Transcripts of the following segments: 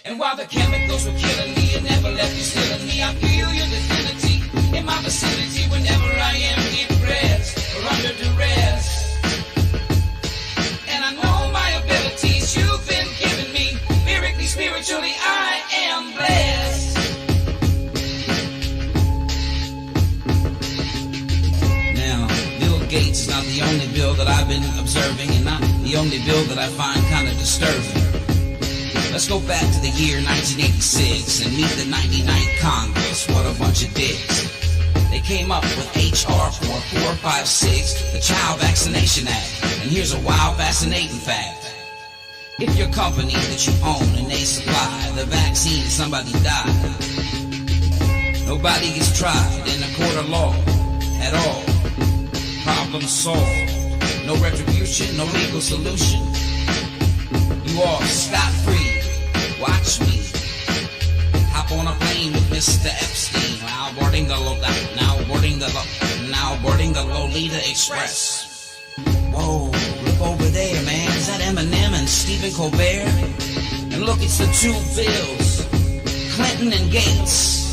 And while the chemicals were killing me, it never left you stealing me. I feel your divinity in my vicinity whenever I am depressed or under duress. And I know my abilities you've been giving me. Lyrically, spiritually, I am blessed. Now, Bill Gates is not the only Bill that I've been observing, and not the only Bill that I find kind of disturbing. Let's go back to the year 1986 and meet the 99th Congress. What a bunch of dicks. They came up with H.R. 4456, the Child Vaccination Act. And here's a wild, fascinating fact. If your company that you own and they supply the vaccine and somebody died, nobody gets tried in a court of law at all. Problem solved. No retribution, no legal solution. You all scot-free. Watch me. Hop on a plane with Mr. Epstein. Now boarding the Lolita Express. Whoa, look over there, man. Is that Eminem and Stephen Colbert? And look, it's the two Bills, Clinton and Gates.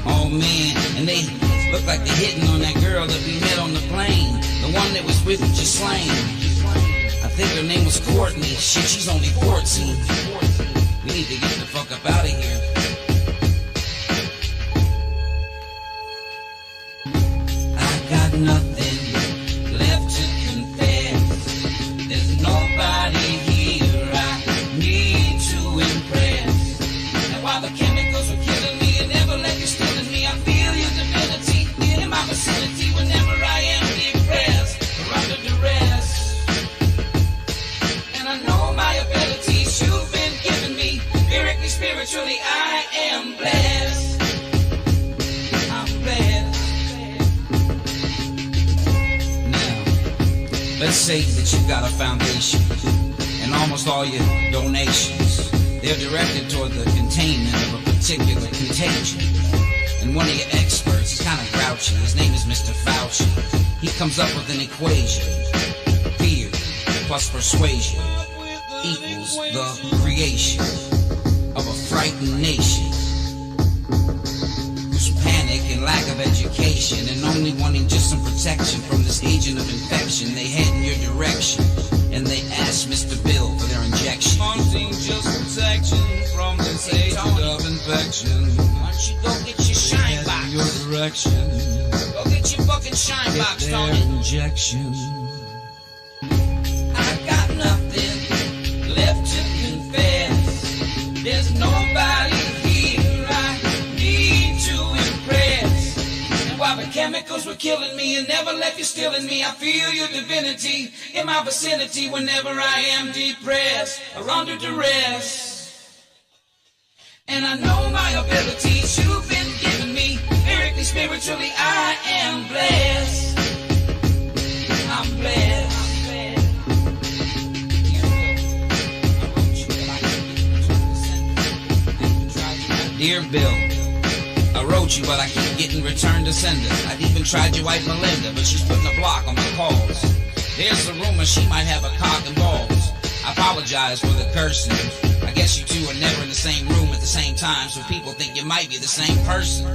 Oh man, and they look like they're hitting on that girl that we met on the plane, the one that was with Ghislaine. I think her name was Courtney. Shit, she's only 14. We need to get the fuck up out of here. I got nothing left to confess. There's nobody here I need to impress. And while the chemicals were killing me, it never let you stealing me. I feel your divinity in my vicinity whenever I am depressed or under duress. And I know my abilities you've been giving me. Lyrically, spiritually, I am blessed. I'm blessed. Now, let's say that you've got a foundation, and almost all your donations, they're directed toward the containment of a particular contagion. And one of your experts is kind of grouchy. His name is Mr. Fauci. He comes up with an equation. Fear plus persuasion equals the creation of a frightened nation whose panic and lack of education and only wanting just some protection from this agent of infection, they head in your direction and they ask Mr. Bill for their injection. Wanting just protection from this agent of infection. Why don't you go get your shine box? Your direction. Go get your fucking shine box, Tony. Injection. I got nothing left to confess. There's nobody here I need to impress. And while the chemicals were killing me and never left you stealing me, I feel your divinity in my vicinity whenever I am depressed or under duress. And I know my abilities you've been giving me. Lyrically, spiritually, I am blessed. I'm blessed. Dear Bill, I wrote you, but I keep getting returned to sender. I've even tried your wife Melinda, but she's putting a block on my calls. There's a rumor she might have a cock and balls. I apologize for the cursing. I guess you two are never in the same room at the same time, so people think you might be the same person.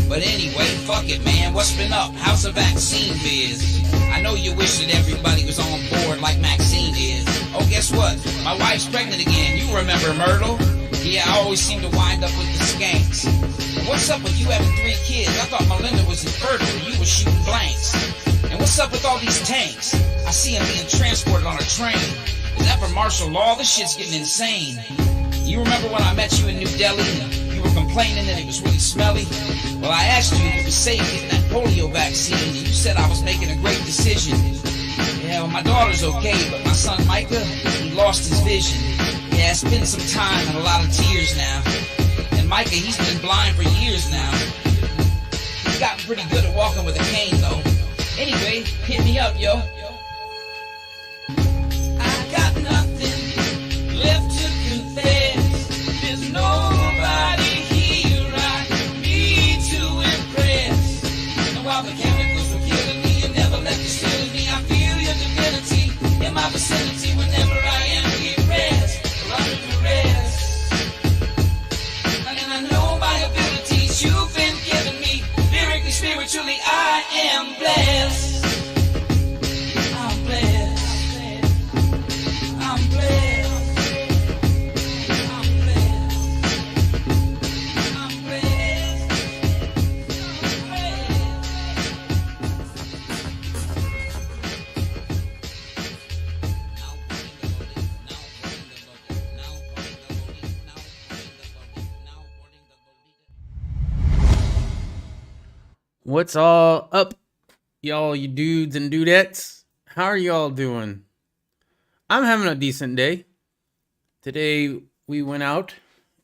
But anyway, fuck it, man. What's been up? How's the vaccine biz? I know you wish that everybody was on board like Maxine is. Oh, guess what? My wife's pregnant again. You remember Myrtle? Yeah, I always seem to wind up with the skanks. What's up with you having 3 kids? I thought Melinda was infertile and you were shooting blanks. And what's up with all these tanks? I see them being transported on a train. Is that for martial law? This shit's getting insane. You remember when I met you in New Delhi and you were complaining that it was really smelly? Well, I asked you if it was safe getting that polio vaccine and you said I was making a great decision. Yeah, well, my daughter's okay, but my son Micah, he lost his vision. Yeah, it's been some time and a lot of tears now. And Micah, he's been blind for years now. He's gotten pretty good at walking with a cane, though. Anyway, hit me up, yo. I got nothing left to confess. There's nobody here I need to impress. And while the chemicals were killing me, you never left you stealing me. I feel your divinity in my vicinity whenever I am depressed or under duress. What's all up, y'all, you dudes and dudettes? How are y'all doing? I'm having a decent day. Today we went out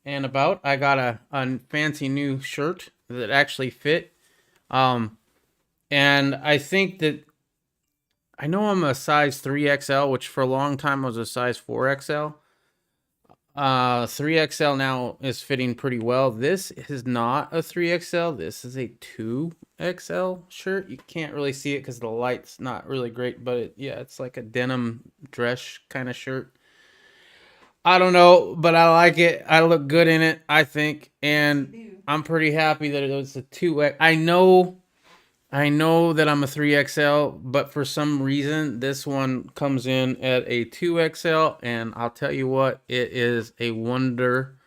and about. I got a fancy new shirt that actually fit. And I think that I know I'm a size 3XL, which for a long time was a size 4XL. 3XL now is fitting pretty well. This is not a 3XL. This is a 2XL shirt. You can't really see it because the light's not really great, but it's like a denim dress kind of shirt. I don't know, but I like it. I look good in it, I think, and I'm pretty happy that it was a 2X. I know that I'm a 3XL, but for some reason, this one comes in at a 2XL, and I'll tell you what, it is a wonder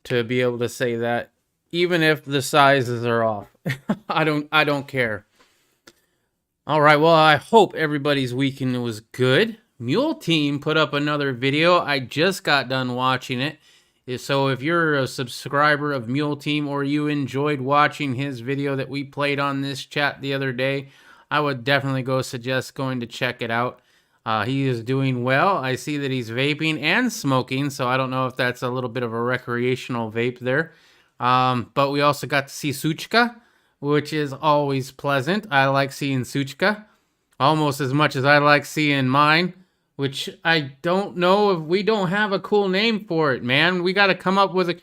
to be able to say that, even if the sizes are off. I don't care. All right, well, I hope everybody's weekend was good. Mule Team put up another video. I just got done watching it. So if you're a subscriber of Mule Team or you enjoyed watching his video that we played on this chat the other day, I would definitely suggest going to check it out. He is doing well. I see that he's vaping and smoking, so I don't know if that's a little bit of a recreational vape there. But we also got to see Suchka, which is always pleasant. I like seeing Suchka almost as much as I like seeing mine. Which I don't know if we don't have a cool name for it, man. We got to come up with a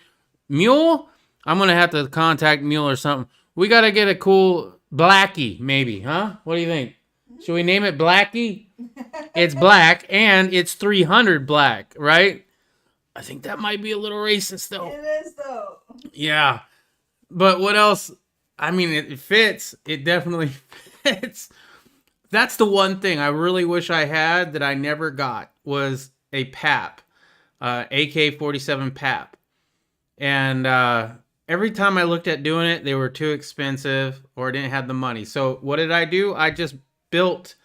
Mule. I'm going to have to contact Mule or something. We got to get a cool Blackie, maybe, huh? What do you think? Should we name it Blackie? It's black and it's 300 black, right? I think that might be a little racist, though. It is, though. Yeah. But what else? I mean, it fits. It definitely fits. That's the one thing I really wish I had that I never got was a PAP, AK-47 PAP. And every time I looked at doing it, they were too expensive or didn't have the money. So what did I do? I just built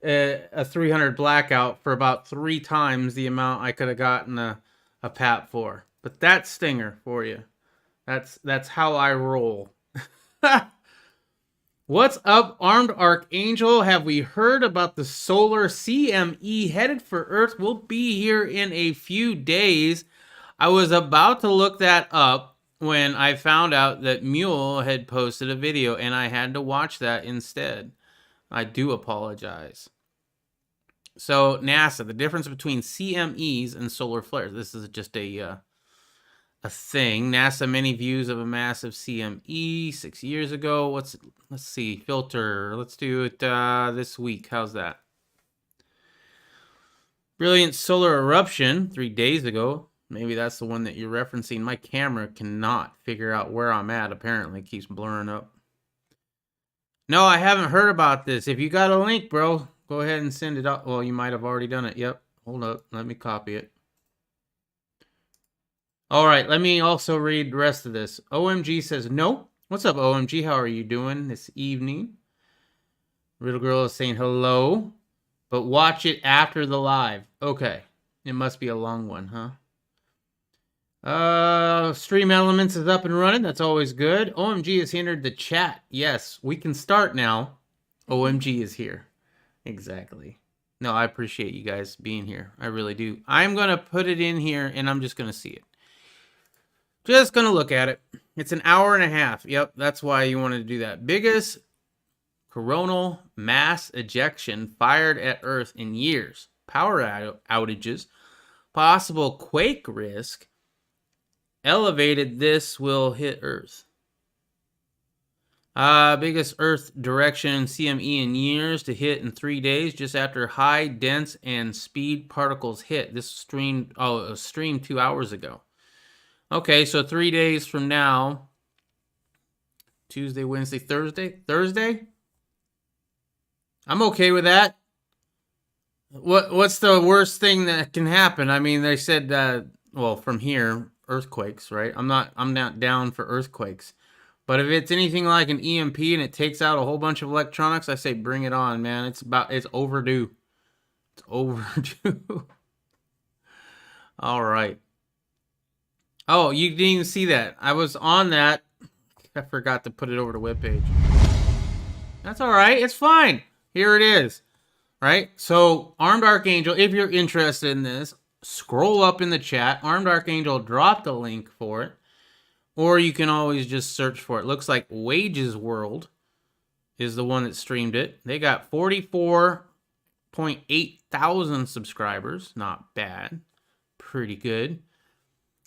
a 300 blackout for about 3 times the amount I could have gotten a PAP for. But that's Stinger for you. That's how I roll. What's up, Armed Archangel? Have we heard about the solar CME headed for Earth? We'll be here in a few days. I was about to look that up when I found out that Mule had posted a video, and I had to watch that instead. I do apologize. So, NASA, the difference between CMEs and solar flares. This is just a thing. NASA many views of a massive CME 6 years ago. Let's see, filter. Let's do it this week. How's that? Brilliant solar eruption 3 days ago. Maybe that's the one that you're referencing. My camera cannot figure out where I'm at. Apparently, it keeps blurring up. No, I haven't heard about this. If you got a link, bro, go ahead and send it up. Well, you might have already done it. Yep. Hold up. Let me copy it. All right, let me also read the rest of this. OMG says, no. What's up, OMG? How are you doing this evening? Riddle Girl is saying hello, but watch it after the live. Okay. It must be a long one, huh? Stream Elements is up and running. That's always good. OMG has entered the chat. Yes, we can start now. OMG is here. Exactly. No, I appreciate you guys being here. I really do. I'm going to put it in here, and I'm just going to see it. Just going to look at it. It's an hour and a half. Yep, that's why you wanted to do that. Biggest coronal mass ejection fired at Earth in years. Power outages. Possible quake risk. Elevated this will hit Earth. Biggest Earth direction CME in years to hit in 3 days just after high, dense, and speed particles hit. This streamed, it was streamed 2 hours ago. Okay, so 3 days from now, Tuesday, Wednesday, Thursday? Thursday? I'm okay with that. What's the worst thing that can happen? I mean, they said well, from here, earthquakes, right? I'm not down for earthquakes. But if it's anything like an EMP and it takes out a whole bunch of electronics, I say bring it on, man. It's overdue. It's overdue. All right. Oh, you didn't even see that. I was on that. I forgot to put it over the webpage. That's all right. It's fine. Here it is. Right? So, Armed Archangel, if you're interested in this, scroll up in the chat. Armed Archangel dropped the link for it. Or you can always just search for it. Looks like Wages World is the one that streamed it. They got 44.8 thousand subscribers. Not bad. Pretty good.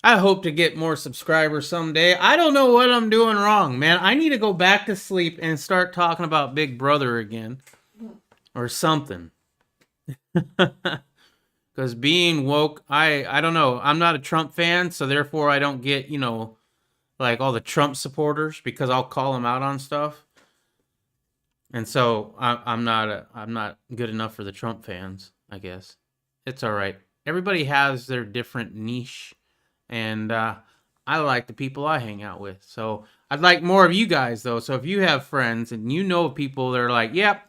I hope to get more subscribers someday. I don't know what I'm doing wrong, man. I need to go back to sleep and start talking about Big Brother again. Or something. Because being woke, I don't know. I'm not a Trump fan, so therefore I don't get, like all the Trump supporters because I'll call them out on stuff. And so I'm not good enough for the Trump fans, I guess. It's all right. Everybody has their different niche, and I like the people I hang out with. So I'd like more of you guys, though. So if you have friends and you know people that are like, yep,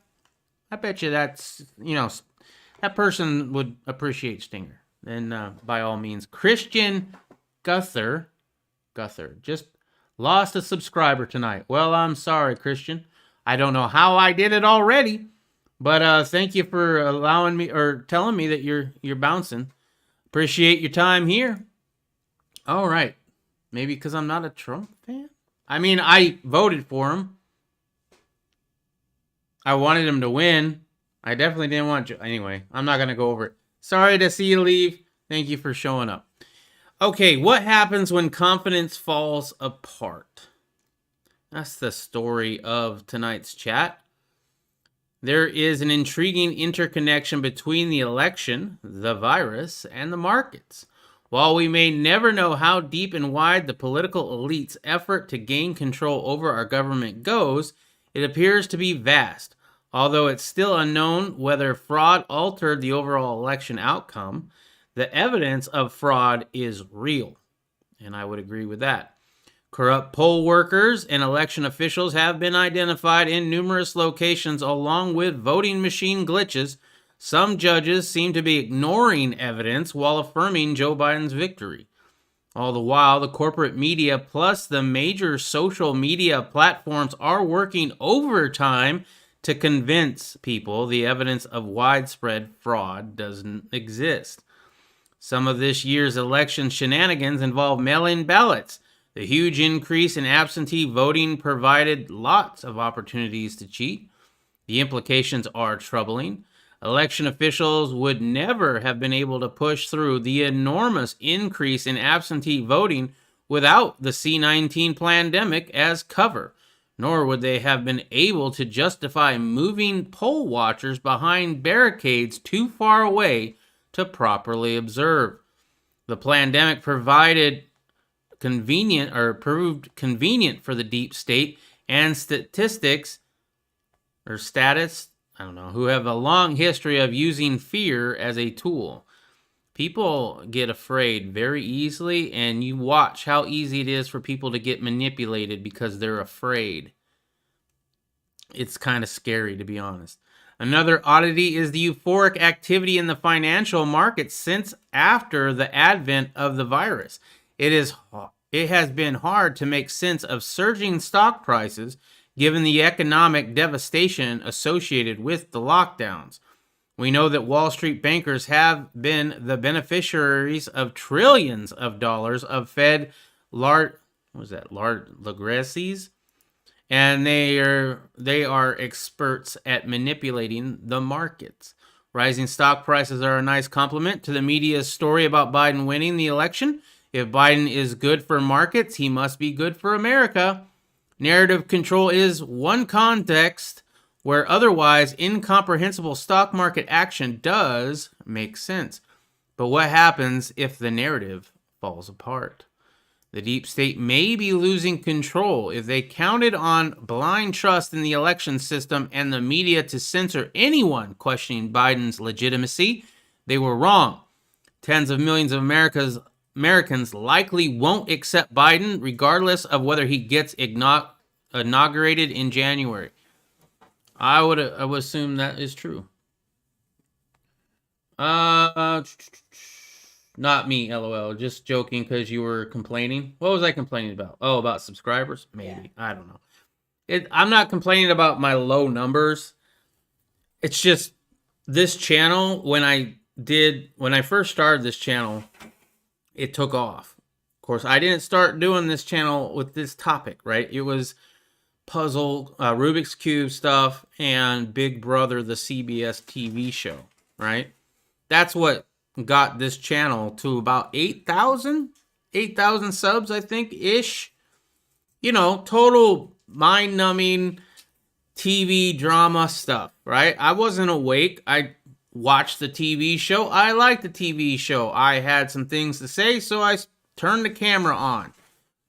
I bet you that's, that person would appreciate Stinger. Then by all means, Christian Guther just lost a subscriber tonight. Well, I'm sorry, Christian. I don't know how I did it already, but thank you for allowing me or telling me that you're bouncing. Appreciate your time here. All right. Maybe because I'm not a Trump fan? I mean, I voted for him. I wanted him to win. I definitely didn't want to. Anyway, I'm not going to go over it. Sorry to see you leave. Thank you for showing up. Okay, what happens when confidence falls apart? That's the story of tonight's chat. There is an intriguing interconnection between the election, the virus, and the markets. While we may never know how deep and wide the political elite's effort to gain control over our government goes, it appears to be vast. Although it's still unknown whether fraud altered the overall election outcome, the evidence of fraud is real. And I would agree with that. Corrupt poll workers and election officials have been identified in numerous locations along with voting machine glitches. Some judges seem to be ignoring evidence while affirming Joe Biden's victory. All the while, the corporate media plus the major social media platforms are working overtime to convince people the evidence of widespread fraud doesn't exist. Some of this year's election shenanigans involve mail-in ballots. The huge increase in absentee voting provided lots of opportunities to cheat. The implications are troubling. Election officials would never have been able to push through the enormous increase in absentee voting without the C-19 pandemic as cover, nor would they have been able to justify moving poll watchers behind barricades too far away to properly observe. The pandemic proved convenient for the deep state and status, who have a long history of using fear as a tool. People get afraid very easily, and you watch how easy it is for people to get manipulated because they're afraid. It's kind of scary, to be honest. Another oddity is the euphoric activity in the financial markets since after the advent of the virus. It has been hard to make sense of surging stock prices given the economic devastation associated with the lockdowns. We know that Wall Street bankers have been the beneficiaries of trillions of dollars of Fed legacies, and they are experts at manipulating the markets. Rising stock prices are a nice complement to the media's story about Biden winning the election. If Biden is good for markets, he must be good for America. Narrative control is one context where otherwise incomprehensible stock market action does make sense. But what happens if the narrative falls apart? The deep state may be losing control. If they counted on blind trust in the election system and the media to censor anyone questioning Biden's legitimacy, they were wrong. Tens of millions of Americans likely won't accept Biden regardless of whether he gets inaugurated in January. I would assume that is true. Not me, LOL. Just joking because you were complaining. What was I complaining about? Oh, about subscribers? Maybe. Yeah. I don't know. I'm not complaining about my low numbers. It's just this channel, when I first started this channel, it took off. Of course, I didn't start doing this channel with this topic, right? It was puzzle, Rubik's Cube stuff, and Big Brother, the CBS TV show, right? That's what got this channel to about 8,000 subs, I think, ish. You know, total mind-numbing TV drama stuff, right? I wasn't awake. I watched the TV show. I liked the TV show. I had some things to say, so I turned the camera on,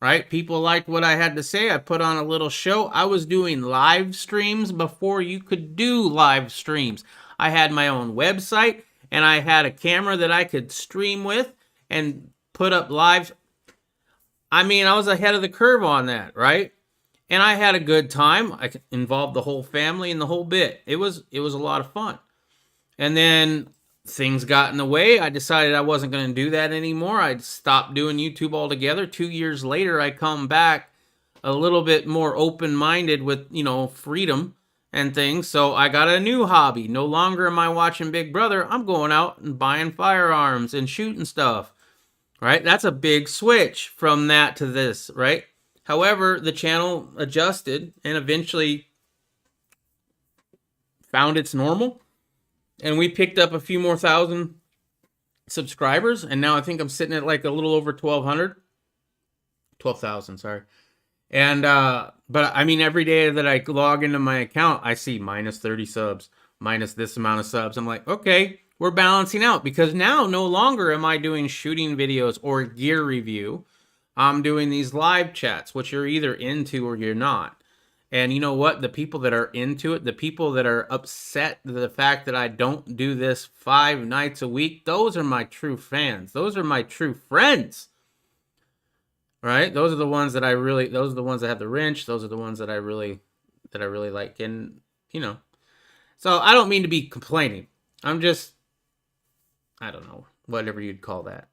right? People liked what I had to say. I put on a little show. I was doing live streams before you could do live streams. I had my own website, and I had a camera that I could stream with and put up live. I mean, I was ahead of the curve on that, right? And I had a good time. I involved the whole family and the whole bit. It was a lot of fun. And then things got in the way. I decided I wasn't going to do that anymore. I stopped doing YouTube altogether. 2 years later, I come back a little bit more open-minded with, you know, freedom and things. So I got a new hobby. No longer am I watching Big Brother. I'm going out and buying firearms and shooting stuff, right? That's a big switch from that to this, right? However, the channel adjusted and eventually found its normal. And we picked up a few more thousand subscribers. And now I think I'm sitting at like a little over 12,000, sorry. And, but I mean, every day that I log into my account, I see minus 30 subs, minus this amount of subs. I'm like, okay, we're balancing out, because now no longer am I doing shooting videos or gear review. I'm doing these live chats, which you're either into or you're not. And you know what? The people that are into it, the people that are upset at the fact that I don't do this 5 nights a week, those are my true fans. Those are my true friends. Right? Those are the ones that those are the ones that have the wrench. Those are the ones that I really like. And, you know, so I don't mean to be complaining. I'm just, I don't know, whatever you'd call that.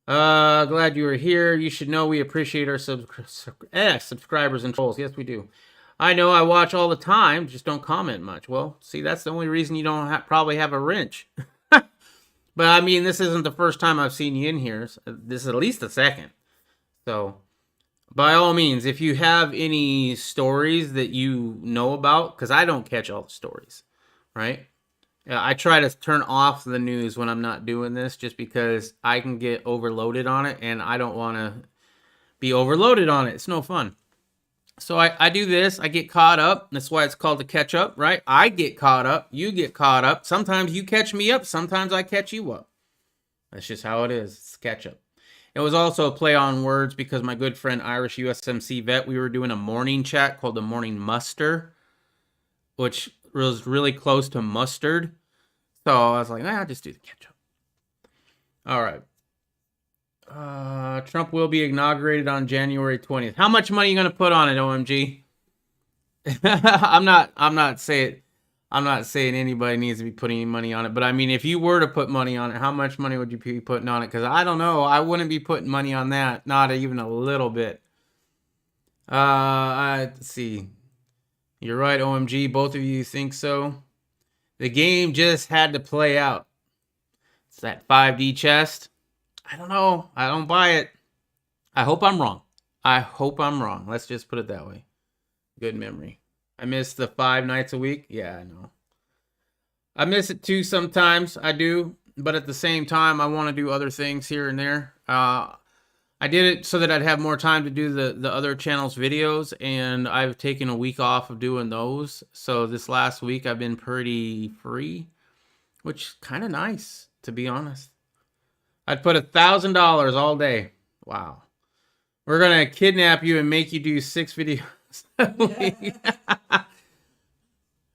Glad you were here. You should know we appreciate our subscribers and trolls. Yes, we do. I know I watch all the time, just don't comment much. Well, see, that's the only reason you don't probably have a wrench. But I mean, this isn't the first time I've seen you in here. This is at least the second. So, by all means, if you have any stories that you know about, because I don't catch all the stories, right? I try to turn off the news when I'm not doing this, just because I can get overloaded on it, and I don't want to be overloaded on it. It's no fun. So I do this. I get caught up. That's why it's called the catch up, right? I get caught up. You get caught up. Sometimes you catch me up. Sometimes I catch you up. That's just how it is. It's catch up. It was also a play on words because my good friend Irish USMC vet, we were doing a morning chat called the Morning Muster, which was really close to mustard. So I was like, I'll just do the ketchup. All right. Trump will be inaugurated on January 20th. How much money are you going to put on it, OMG? I'm not saying anybody needs to be putting any money on it, but I mean, if you were to put money on it, how much money would you be putting on it? Because I don't know. I wouldn't be putting money on that. Not even a little bit. Let's see. You're right, OMG. Both of you think so. The game just had to play out. It's that 5D chest. I don't know. I don't buy it. I hope I'm wrong. Let's just put it that way. Good memory. I miss the 5 nights a week. Yeah, I know. I miss it too sometimes. I do. But at the same time, I want to do other things here and there. I did it so that I'd have more time to do the other channels' videos. And I've taken a week off of doing those. So this last week, I've been pretty free. Which is kind of nice, to be honest. I'd put $1,000 all day. Wow. We're going to kidnap you and make you do 6 videos.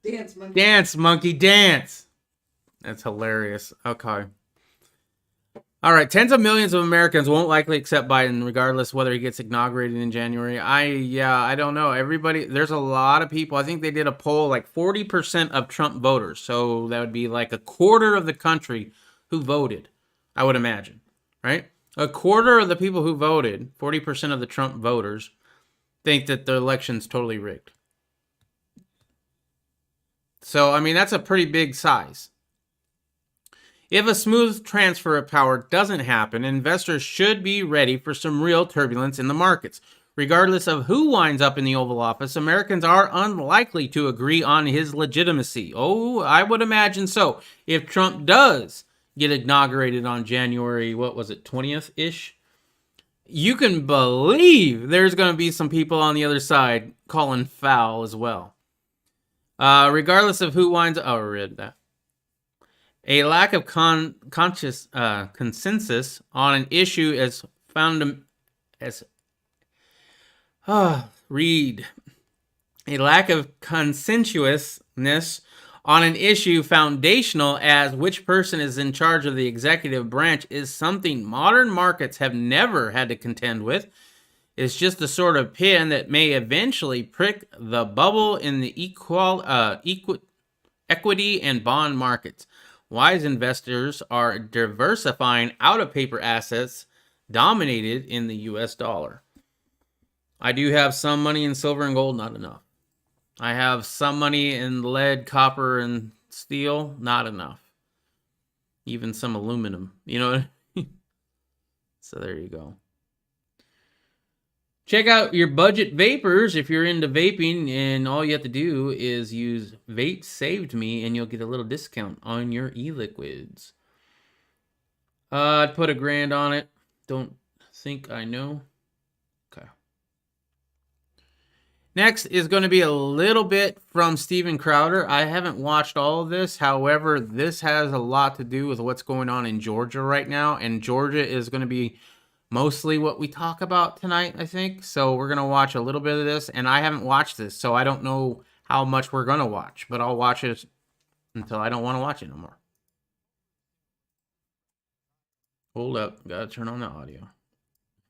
Dance, monkey. Dance, monkey, dance. That's hilarious. Okay. All right. Tens of millions of Americans won't likely accept Biden, regardless whether he gets inaugurated in January. I don't know. There's a lot of people. I think they did a poll, like 40% of Trump voters. So that would be like a quarter of the country who voted, I would imagine, right? A quarter of the people who voted, 40% of the Trump voters, think that the election's totally rigged. So, I mean, that's a pretty big size. If a smooth transfer of power doesn't happen, investors should be ready for some real turbulence in the markets. Regardless of who winds up in the Oval Office, Americans are unlikely to agree on his legitimacy. Oh, I would imagine so. If Trump does get inaugurated on January, 20th-ish, you can believe there's going to be some people on the other side calling foul as well. Regardless of who winds up... Oh, I read that. A lack of consensus on an issue as found as... read. A lack of consensuousness on an issue foundational as which person is in charge of the executive branch is something modern markets have never had to contend with. It's just the sort of pin that may eventually prick the bubble in the equity and bond markets. Wise investors are diversifying out of paper assets dominated in the US dollar. I do have some money in silver and gold, not enough. I have some money in lead, copper, and steel, not enough. Even some aluminum, you know what I mean? So there you go. Check out your budget vapors if you're into vaping, and all you have to do is use Vape Saved Me, and you'll get a little discount on your e-liquids. I'd put $1,000 on it. Don't think I know. Okay. Next is going to be a little bit from Steven Crowder. I haven't watched all of this. However, this has a lot to do with what's going on in Georgia right now, and Georgia is going to be mostly what we talk about tonight, I think. So we're going to watch a little bit of this, and I haven't watched this, so I don't know how much we're going to watch, but I'll watch it until I don't want to watch it no more. Hold up. Got to turn on the audio.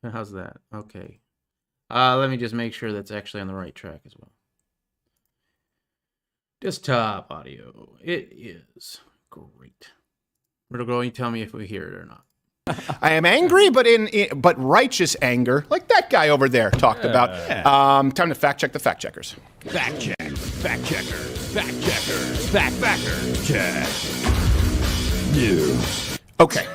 How's that? Okay. Let me just make sure that's actually on the right track as well. Desktop audio. It is great. Riddle Girl, you tell me if we hear it or not. I am angry, but righteous anger, like that guy over there talked about. Time to fact check the fact checkers. Fact check. Fact checkers. Fact checkers. Fact check. News. Okay.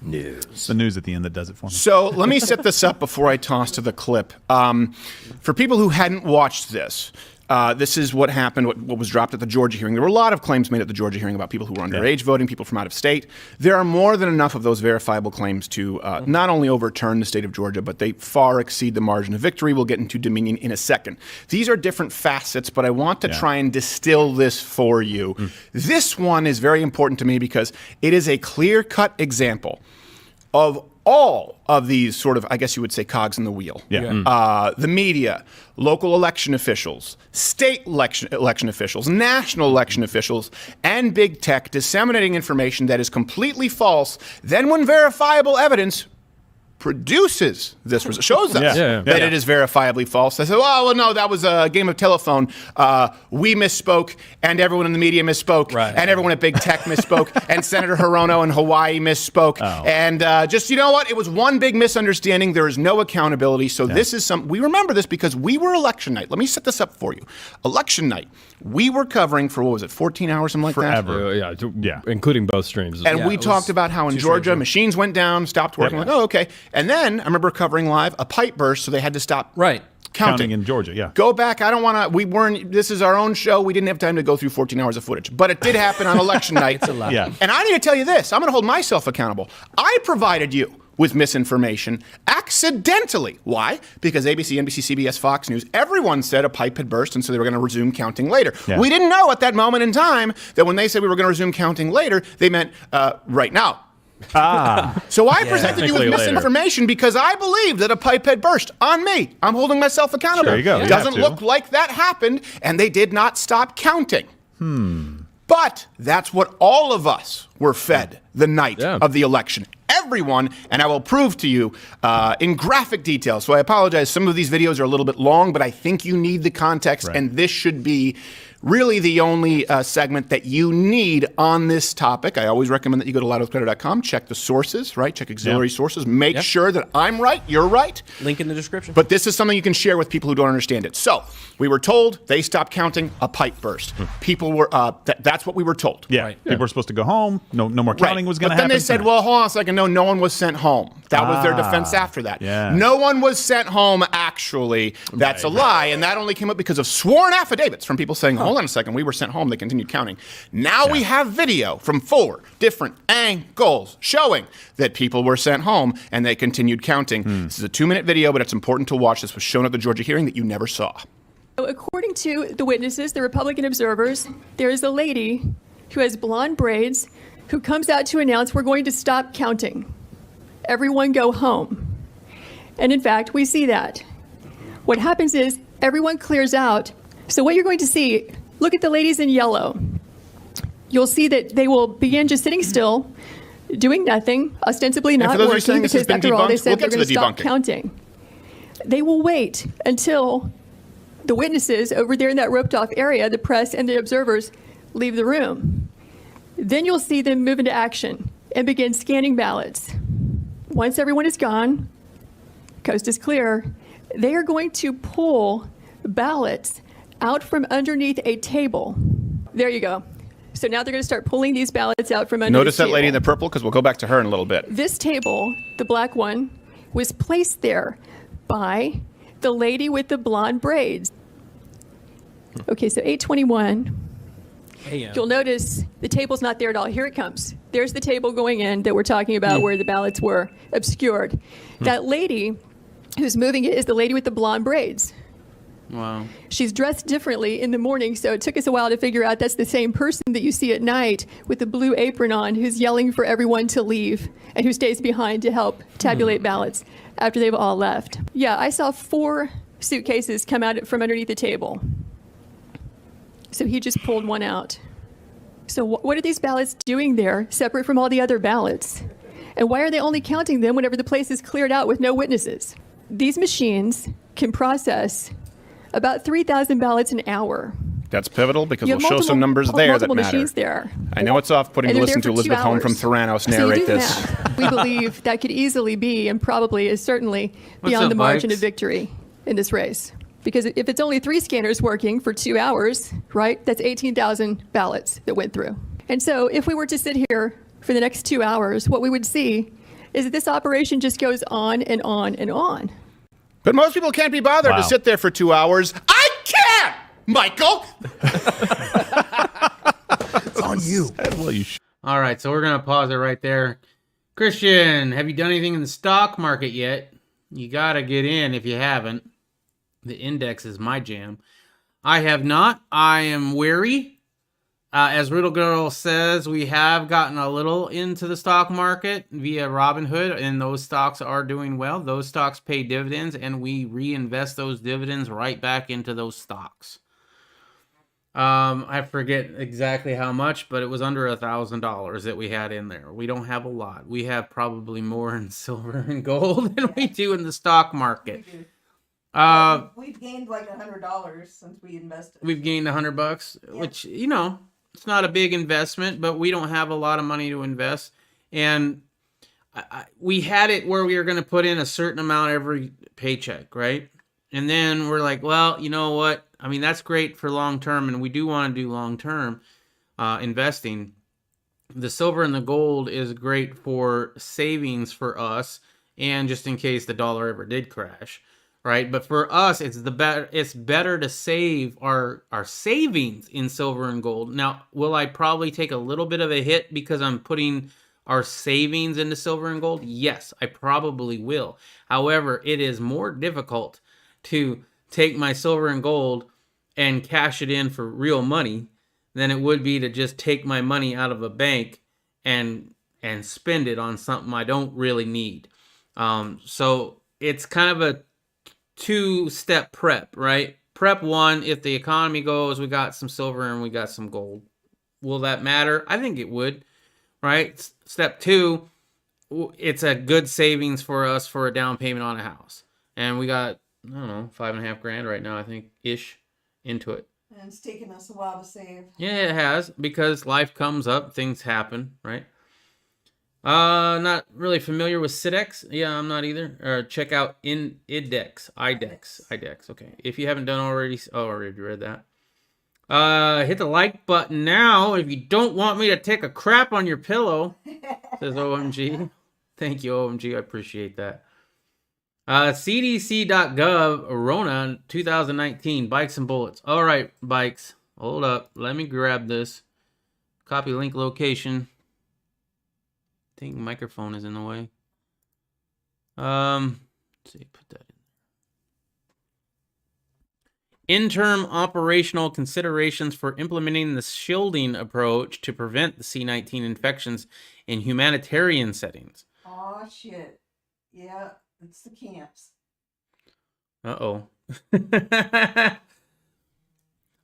News. It's the news at the end that does it for me. So let me set this up before I toss to the clip. For people who hadn't watched this, this is what happened, what was dropped at the Georgia hearing. There were a lot of claims made at the Georgia hearing about people who were underage voting, people from out of state. There are more than enough of those verifiable claims to not only overturn the state of Georgia, but they far exceed the margin of victory. We'll get into Dominion in a second. These are different facets, but I want to try and distill this for you. This one is very important to me because it is a clear-cut example of all of these sort of, I guess you would say, cogs in the wheel. The media, local election officials, state election officials, national election officials, and big tech disseminating information that is completely false. Then when verifiable evidence produces this result, shows us that it is verifiably false. They say, oh, well, no, that was a game of telephone. We misspoke, and everyone in the media misspoke, and everyone at Big Tech misspoke, and Senator Hirono in Hawaii misspoke. And just, you know what? It was one big misunderstanding. There is no accountability. So this is we remember this because we were election night. Let me set this up for you. Election night. We were covering for, 14 hours, something like that? Including both streams. And we talked about how in Georgia, machines went down, stopped working. Like, oh, okay. And then I remember covering live, a pipe burst, so they had to stop counting in Georgia, Go back. I don't want to, this is our own show. We didn't have time to go through 14 hours of footage. But it did happen on election night. It's a lot. And I need to tell you this. I'm going to hold myself accountable. I provided you with misinformation accidentally. Why? Because ABC, NBC, CBS, Fox News, everyone said a pipe had burst, and so they were going to resume counting later. We didn't know at that moment in time that when they said we were going to resume counting later, they meant right now. So I presented you with misinformation because I believed that a pipe had burst on me. I'm holding myself accountable. There you go. It doesn't look like that happened, and they did not stop counting. But that's what all of us were fed the night of the election. Everyone, and I will prove to you in graphic detail. So I apologize. Some of these videos are a little bit long, but I think you need the context, and this should be really the only segment that you need on this topic. I always recommend that you go to louderwithcreditor.com, check the sources, right? Check auxiliary sources. Make sure that I'm right, you're right. Link in the description. But this is something you can share with people who don't understand it. So we were told they stopped counting, a pipe burst. People were, that's what we were told. Yeah, people were supposed to go home. No more counting was going to happen. But then they said, well, hold on a second. No one was sent home. That was their defense after that. Yeah. No one was sent home, actually. That's a lie. And that only came up because of sworn affidavits from people saying, hold on a second, we were sent home. They continued counting. Now we have video from 4 different angles showing that people were sent home and they continued counting. This is a 2-minute video, but it's important to watch. This was shown at the Georgia hearing that you never saw. According to the witnesses, the Republican observers, there is a lady who has blonde braids who comes out to announce we're going to stop counting. Everyone go home. And in fact, we see that. What happens is everyone clears out. So what you're going to see, look at the ladies in yellow. You'll see that they will begin just sitting still, doing nothing, ostensibly not working, because after all, they said they're going to stop counting. They will wait until the witnesses over there in that roped off area, the press and the observers, leave the room. Then you'll see them move into action and begin scanning ballots. Once everyone is gone, coast is clear, they are going to pull ballots out from underneath a table. There you go. So now they're going to start pulling these ballots out from underneath. Notice that lady in the purple, because we'll go back to her in a little bit. This table, the black one, was placed there by the lady with the blonde braids. Okay, so 821. You'll notice the table's not there at all. Here it comes. There's the table going in that we're talking about where the ballots were obscured. That lady who's moving it is the lady with the blonde braids. Wow. She's dressed differently in the morning, so it took us a while to figure out that's the same person that you see at night with the blue apron on who's yelling for everyone to leave and who stays behind to help tabulate ballots after they've all left. Yeah, I saw 4 suitcases come out from underneath the table. So he just pulled one out. So what are these ballots doing there, separate from all the other ballots? And why are they only counting them whenever the place is cleared out with no witnesses? These machines can process about 3,000 ballots an hour. That's pivotal because we'll show some numbers there that matter. Machines there. I know it's off-putting to listen to Elizabeth Holm from Theranos narrate this. We believe that could easily be, and probably is certainly beyond the margin of victory in this race. Because if it's only 3 scanners working for 2 hours, right, that's 18,000 ballots that went through. And so if we were to sit here for the next 2 hours, what we would see is that this operation just goes on and on and on. But most people can't be bothered to sit there for 2 hours. I can, Michael. It's on you. Well, All right, so we're going to pause it right there. Christian, have you done anything in the stock market yet? You got to get in if you haven't. The index is my jam. I have not. I am wary. As Riddle Girl says, we have gotten a little into the stock market via Robinhood, and those stocks are doing well. Those stocks pay dividends, and we reinvest those dividends right back into those stocks. I forget exactly how much, but it was under $1,000 that we had in there. We don't have a lot. We have probably more in silver and gold than we do in the stock market. We've gained like $100 since we invested. We've gained $100, which, you know, it's not a big investment, but we don't have a lot of money to invest. And we had it where we were going to put in a certain amount every paycheck, right? And then we're like, well, you know what? I mean, that's great for long term, and we do want to do long term investing. The silver and the gold is great for savings for us, and just in case the dollar ever did crash. Right, but for us, it's better to save our savings in silver and gold. Now, will I probably take a little bit of a hit because I'm putting our savings into silver and gold? Yes, I probably will. However, it is more difficult to take my silver and gold and cash it in for real money than it would be to just take my money out of a bank and spend it on something I don't really need. So it's kind of a 2-step prep, right? Prep 1, if the economy goes, we got some silver and we got some gold. Will that matter? I think it would, right? Step 2, it's a good savings for us for a down payment on a house. And we got, I don't know, $5,500 right now, I think, ish into it. And it's taken us a while to save. Yeah, it has, because life comes up, things happen, right? Not really familiar with Sidex. Yeah, I'm not either. Check out IDEX. Okay. If you haven't done already, already read that. Hit the like button now if you don't want me to take a crap on your pillow, says OMG. Thank you, OMG. I appreciate that. CDC.gov, Rona 2019, bikes and bullets. All right, bikes. Hold up. Let me grab this. Copy link location. I think microphone is in the way. Let's see, put that in. Interim operational considerations for implementing the shielding approach to prevent the C-19 infections in humanitarian settings. Oh shit. Yeah, it's the camps. Uh-oh.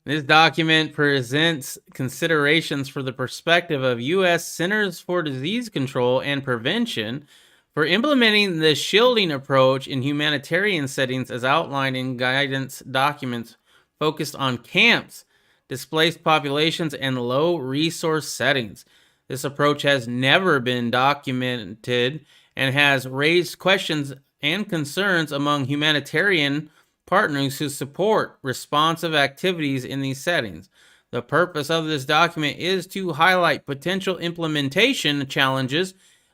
This document presents considerations for the perspective of U.S. Centers for Disease Control and Prevention for implementing the shielding approach in humanitarian settings as outlined in guidance documents focused on camps, displaced populations, and low-resource settings. This approach has never been documented and has raised questions and concerns among humanitarian partners who support responsive activities in these settings. The purpose of this document is to highlight potential implementation challenges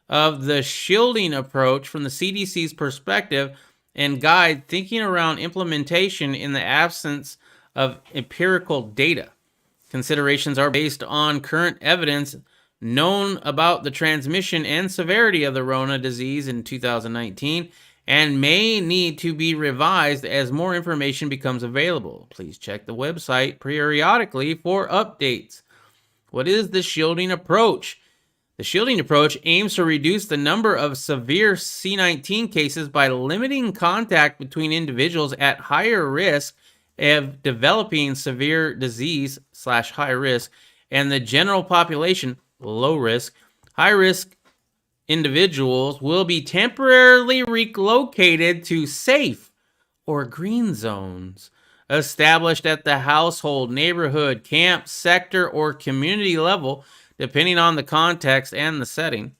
of the shielding approach from the CDC's perspective and guide thinking around implementation in the absence of empirical data. Considerations are based on current evidence known about the transmission and severity of the Rona disease in 2019 and may need to be revised as more information becomes available. Please check the website periodically for updates. What is the shielding approach? The shielding approach aims to reduce the number of severe C-19 cases by limiting contact between individuals at higher risk of developing severe disease / high risk and the general population, low risk. High risk individuals will be temporarily relocated to safe or green zones established at the household, neighborhood, camp, sector, or community level, depending on the context and the setting.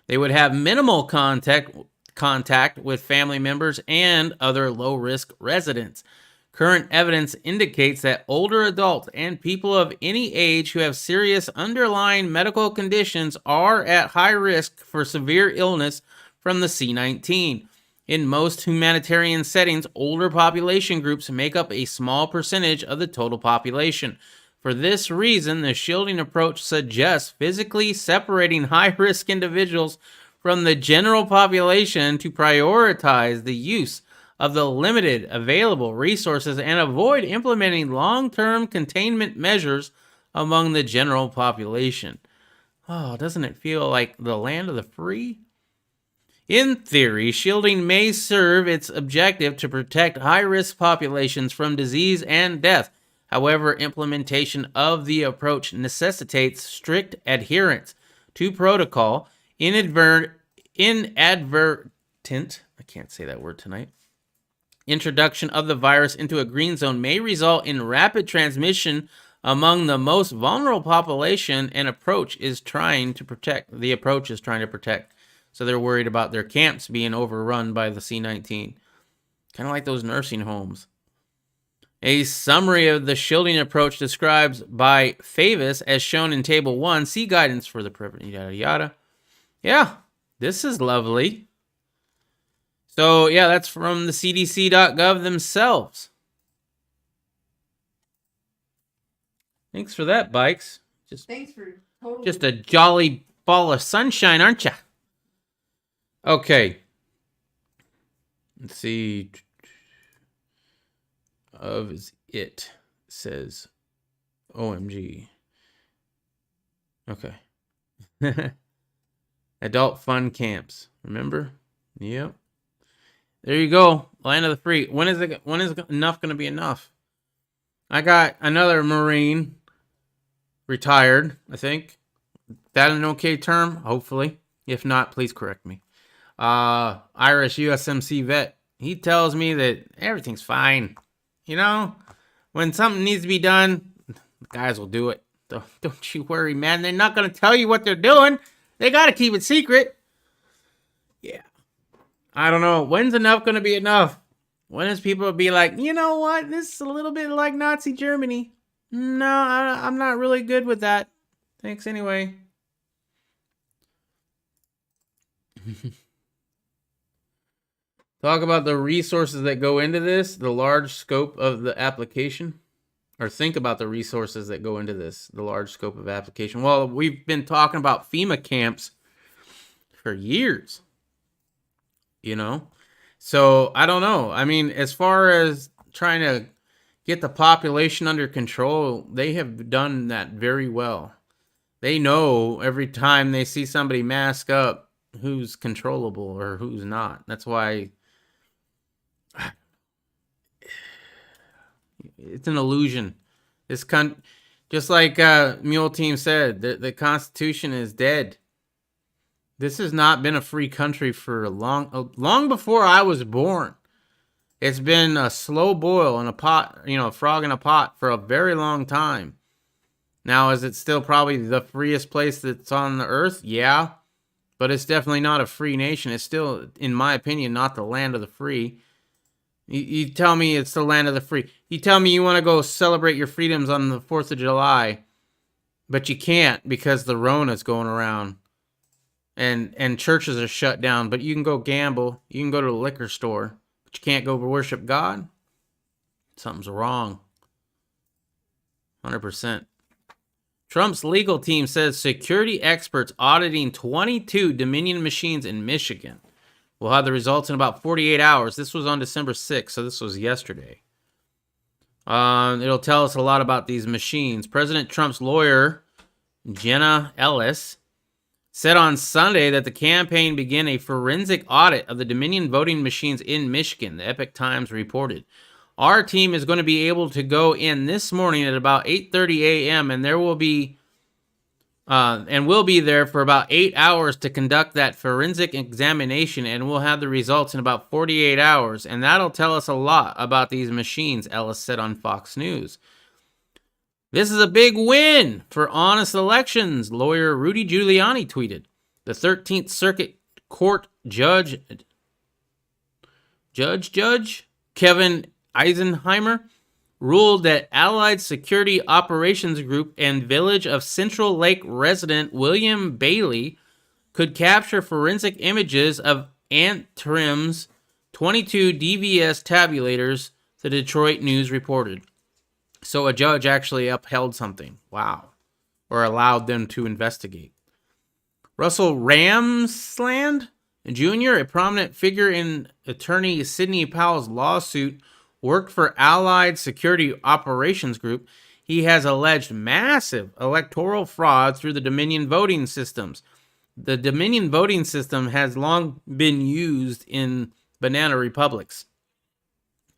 They would have minimal contact with family members and other low-risk residents. Current evidence indicates that older adults and people of any age who have serious underlying medical conditions are at high risk for severe illness from the C-19. In most humanitarian settings, older population groups make up a small percentage of the total population. For this reason, the shielding approach suggests physically separating high-risk individuals from the general population to prioritize the use of the limited available resources and avoid implementing long-term containment measures among the general population. Oh, doesn't it feel like the land of the free? In theory, shielding may serve its objective to protect high-risk populations from disease and death. However, implementation of the approach necessitates strict adherence to protocol. Inadvertent, I can't say that word tonight, introduction of the virus into a green zone may result in rapid transmission among the most vulnerable population, and approach is trying to protect. So they're worried about their camps being overrun by the C-19. Kind of like those nursing homes. A summary of the shielding approach describes by Favis as shown in Table 1. See guidance for the prevention, yada, yada. Yeah, this is lovely. So, yeah, that's from the CDC.gov themselves. Thanks for that, Bikes. Thanks for totally. Just a jolly ball of sunshine, aren't you? Okay. Let's see. Of it says OMG. Okay. Adult fun camps. Remember? Yep. There you go. Land of the free. When is enough going to be enough? I got another Marine retired, I think. That an okay term? Hopefully. If not, please correct me. Irish USMC vet. He tells me that everything's fine. You know, when something needs to be done, the guys will do it. Don't you worry, man. They're not going to tell you what they're doing. They got to keep it secret. Yeah. I don't know. When's enough going to be enough? When is people be like, you know what? This is a little bit like Nazi Germany. No, I'm not really good with that. Thanks anyway. Talk about the resources that go into this, the large scope of the application. Or think about the resources that go into this, the large scope of application. Well, we've been talking about FEMA camps for years. You know? So, I don't know. I mean, as far as trying to get the population under control, they have done that very well. They know every time they see somebody mask up who's controllable or who's not. That's why it's an illusion. Just like Mule Team said, the Constitution is dead. This has not been a free country for long before I was born. It's been a slow boil in a pot, a frog in a pot for a very long time. Now, is it still probably the freest place that's on the earth? Yeah, but it's definitely not a free nation. It's still, in my opinion, not the land of the free. You tell me it's the land of the free. You tell me you want to go celebrate your freedoms on the 4th of July, but you can't because the Rona's going around and churches are shut down. But you can go gamble. You can go to a liquor store, but you can't go worship God. Something's wrong. 100%. Trump's legal team says security experts auditing 22 Dominion machines in Michigan. We'll have the results in about 48 hours. This was on December 6th, so this was yesterday. It'll tell us a lot about these machines. President Trump's lawyer, Jenna Ellis, said on Sunday that the campaign began a forensic audit of the Dominion voting machines in Michigan, the Epoch Times reported. Our team is going to be able to go in this morning at about 8:30 a.m. and we'll be there for about 8 hours to conduct that forensic examination, and we'll have the results in about 48 hours, and that'll tell us a lot about these machines, Ellis said on Fox News. This is a big win for honest elections, lawyer Rudy Giuliani tweeted. The 13th Circuit Court Judge Kevin Eisenheimer ruled that Allied Security Operations Group and Village of Central Lake resident William Bailey could capture forensic images of Erethreum's 22 DVS tabulators, the Detroit News reported. So a judge actually upheld something. Wow. Or allowed them to investigate. Russell Ramsland Jr., a prominent figure in attorney Sidney Powell's lawsuit, worked for Allied Security Operations Group. He has alleged massive electoral fraud through the Dominion voting systems. The Dominion voting system has long been used in banana republics.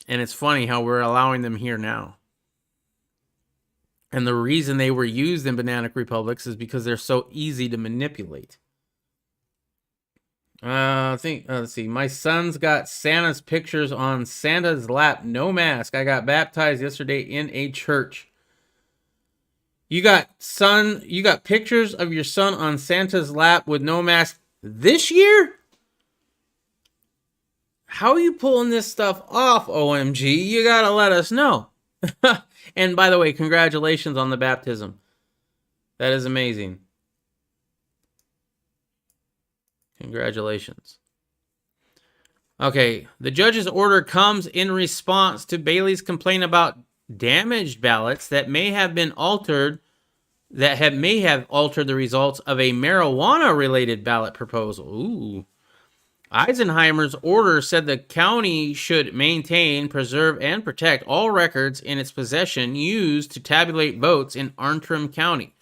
And it's funny how we're allowing them here now. And the reason they were used in banana republics is because they're so easy to manipulate. Let's see. My son's got Santa's pictures on Santa's lap, no mask. I got baptized yesterday in a church. You got pictures of your son on Santa's lap with no mask this year? How are you pulling this stuff off, OMG? You gotta let us know. And by the way, congratulations on the baptism. That is amazing. Congratulations. Okay, the judge's order comes in response to Bailey's complaint about damaged ballots that may have altered the results of a marijuana-related ballot proposal. Ooh. Eisenheimer's order said the county should maintain, preserve, and protect all records in its possession used to tabulate votes in Erethreum County,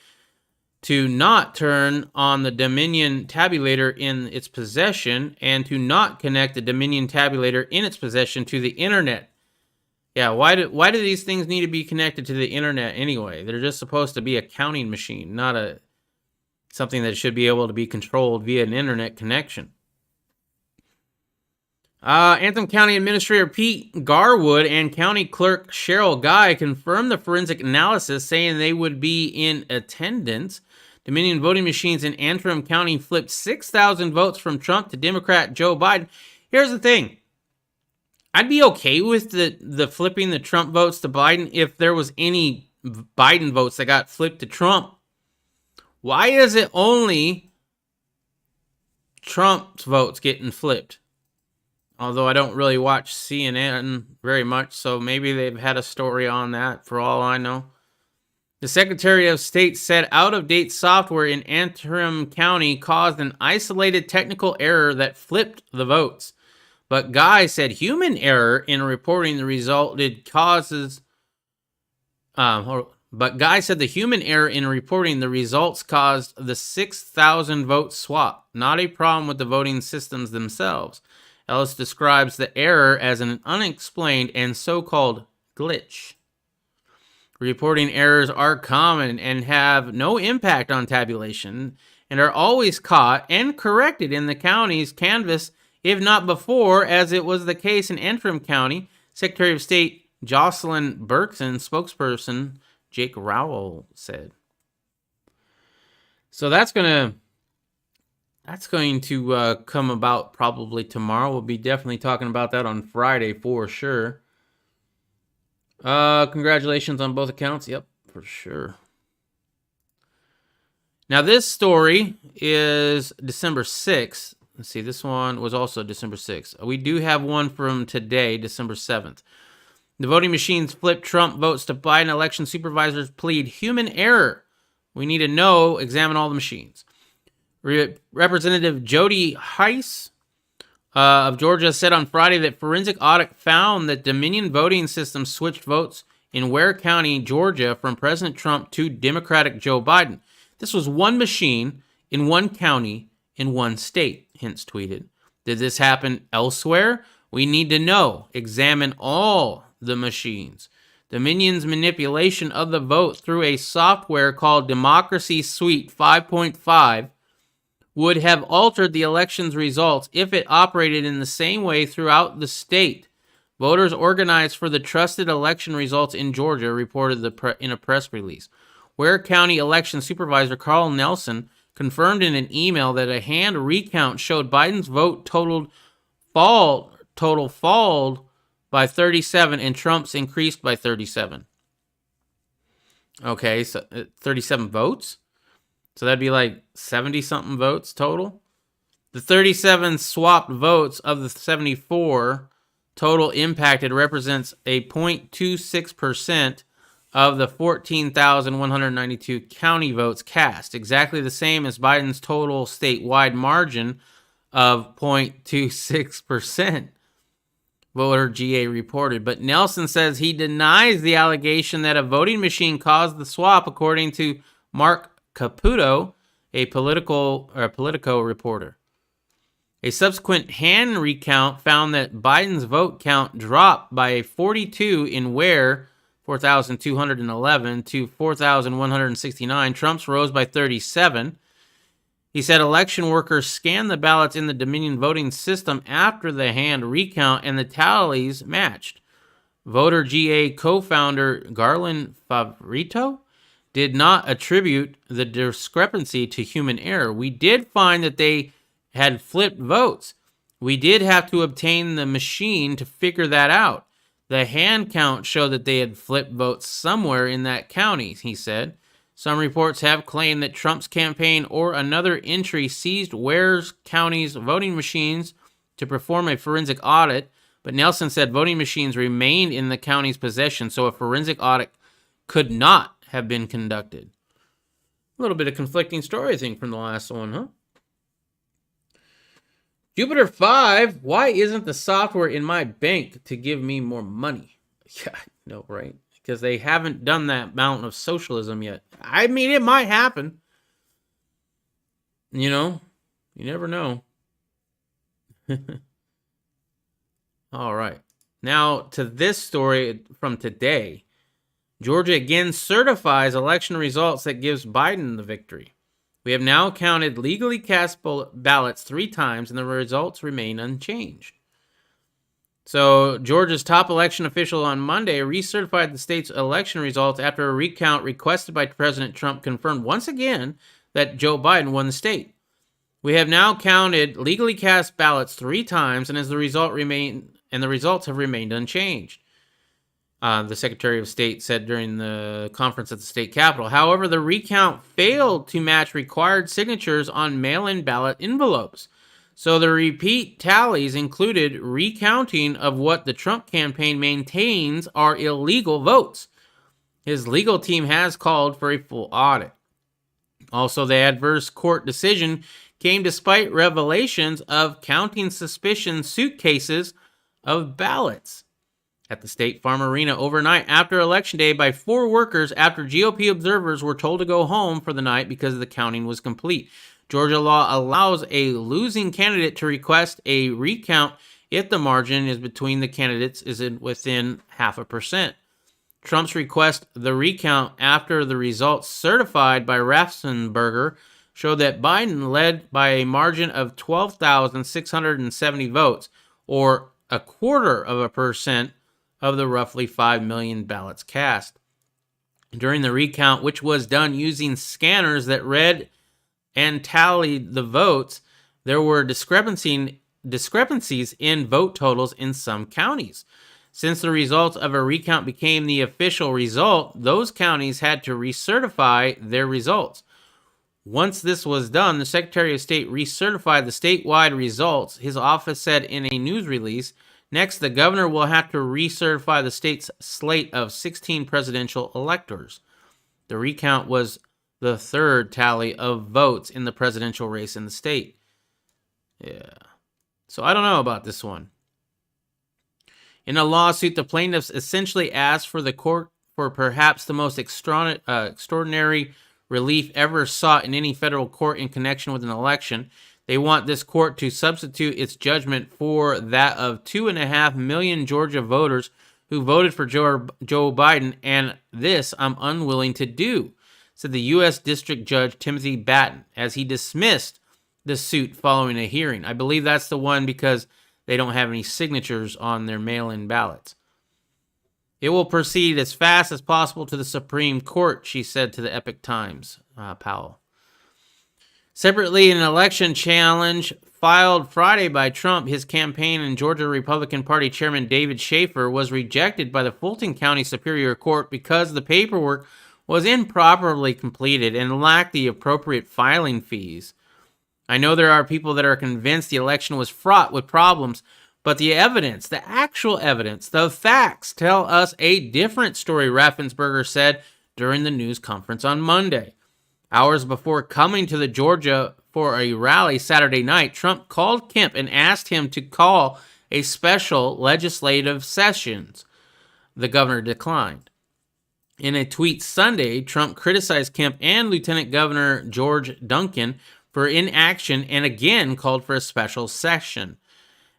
to not turn on the Dominion tabulator in its possession, and to not connect the Dominion tabulator in its possession to the internet. Yeah, why do these things need to be connected to the internet anyway? They're just supposed to be a counting machine, not something that should be able to be controlled via an internet connection. Anthem County Administrator Pete Garwood and County Clerk Cheryl Guy confirmed the forensic analysis, saying they would be in attendance. Dominion voting machines in Antrim County flipped 6,000 votes from Trump to Democrat Joe Biden. Here's the thing. I'd be okay with the flipping the Trump votes to Biden if there was any Biden votes that got flipped to Trump. Why is it only Trump's votes getting flipped? Although I don't really watch CNN very much, so maybe they've had a story on that for all I know. The Secretary of State said out-of-date software in Antrim County caused an isolated technical error that flipped the votes. But Guy said human error in reporting the result causes... But Guy said the human error in reporting the results caused the 6,000 vote swap, not a problem with the voting systems themselves. Ellis describes the error as an unexplained and so-called glitch. Reporting errors are common and have no impact on tabulation and are always caught and corrected in the county's canvass, if not before, as it was the case in Antrim County. Secretary of State Jocelyn Berkson, spokesperson Jake Rowell said. So that's going to come about probably tomorrow. We'll be definitely talking about that on Friday for sure. Congratulations on both accounts. Yep, for sure. Now this story is December 6th. Let's see, this one was also December 6th. We do have one from today, December 7th. The voting machines flipped Trump votes to Biden. Election supervisors plead human error. We need to know, examine all the machines. Representative Jody Heiss of Georgia said on Friday that forensic audit found that Dominion voting system switched votes in Ware County, Georgia, from President Trump to Democratic Joe Biden. This was one machine in one county in one state, Hintz tweeted. Did this happen elsewhere? We need to know. Examine all the machines. Dominion's manipulation of the vote through a software called Democracy Suite 5.5 would have altered the election's results if it operated in the same way throughout the state. Voters organized for the trusted election results in Georgia, reported in a press release. Ware County Election Supervisor Carl Nelson confirmed in an email that a hand recount showed Biden's vote total falled by 37 and Trump's increased by 37. Okay, so 37 votes? So that'd be like 70-something votes total. The 37 swapped votes of the 74 total impacted represents a 0.26% of the 14,192 county votes cast, exactly the same as Biden's total statewide margin of 0.26%, Voter GA reported. But Nelson says he denies the allegation that a voting machine caused the swap, according to Mark Caputo, a Politico reporter. A subsequent hand recount found that Biden's vote count dropped by 42 in Ware, 4,211 to 4,169. Trump's rose by 37. He said election workers scanned the ballots in the Dominion voting system after the hand recount and the tallies matched. Voter GA co-founder Garland Favorito did not attribute the discrepancy to human error. We did find that they had flipped votes. We did have to obtain the machine to figure that out. The hand count showed that they had flipped votes somewhere in that county, he said. Some reports have claimed that Trump's campaign or another entry seized Ware County's voting machines to perform a forensic audit, but Nelson said voting machines remained in the county's possession, so a forensic audit could not have been conducted. A little bit of conflicting story, I think, from the last one, huh? Jupiter 5, why isn't the software in my bank to give me more money? Yeah, I know, right? Because they haven't done that mountain of socialism yet. I mean, it might happen. You know, you never know. All right. Now, to this story from today. Georgia again certifies election results that gives Biden the victory. We have now counted legally cast ballots 3 times, and the results remain unchanged. So Georgia's top election official on Monday recertified the state's election results after a recount requested by President Trump confirmed once again that Joe Biden won the state. We have now counted legally cast ballots 3 times, and the results have remained unchanged. The Secretary of State said during the conference at the state capitol. However, the recount failed to match required signatures on mail-in ballot envelopes. So the repeat tallies included recounting of what the Trump campaign maintains are illegal votes. His legal team has called for a full audit. Also, the adverse court decision came despite revelations of counting suspicion suitcases of ballots at the State Farm Arena overnight after Election Day by 4 workers after GOP observers were told to go home for the night because the counting was complete. Georgia law allows a losing candidate to request a recount if the margin is between the candidates is within 0.5%. Trump's request the recount after the results certified by Raffensperger showed that Biden led by a margin of 12,670 votes, or 0.25% of the roughly 5 million ballots cast. During the recount, which was done using scanners that read and tallied the votes, there were discrepancies in vote totals in some counties. Since the results of a recount became the official result, those counties had to recertify their results. Once this was done, the Secretary of State recertified the statewide results, his office said in a news release. Next, the governor will have to recertify the state's slate of 16 presidential electors. The recount was the 3rd tally of votes in the presidential race in the state. Yeah. So I don't know about this one. In a lawsuit, the plaintiffs essentially asked for the court for perhaps the most extraordinary relief ever sought in any federal court in connection with an election. They want this court to substitute its judgment for that of 2.5 million Georgia voters who voted for Joe Biden, and this I'm unwilling to do, said the U.S. District Judge Timothy Batten as he dismissed the suit following a hearing. I believe that's the one because they don't have any signatures on their mail-in ballots. It will proceed as fast as possible to the Supreme Court, she said to the Epoch Times, Powell. Separately, an election challenge filed Friday by Trump, his campaign, and Georgia Republican Party Chairman David Schaefer was rejected by the Fulton County Superior Court because the paperwork was improperly completed and lacked the appropriate filing fees. I know there are people that are convinced the election was fraught with problems, but the evidence, the actual evidence, the facts tell us a different story, Raffensperger said during the news conference on Monday. Hours before coming to the Georgia for a rally Saturday night, Trump called Kemp and asked him to call a special legislative sessions. The governor declined. In a tweet Sunday, Trump criticized Kemp and Lieutenant Governor George Duncan for inaction and again called for a special session.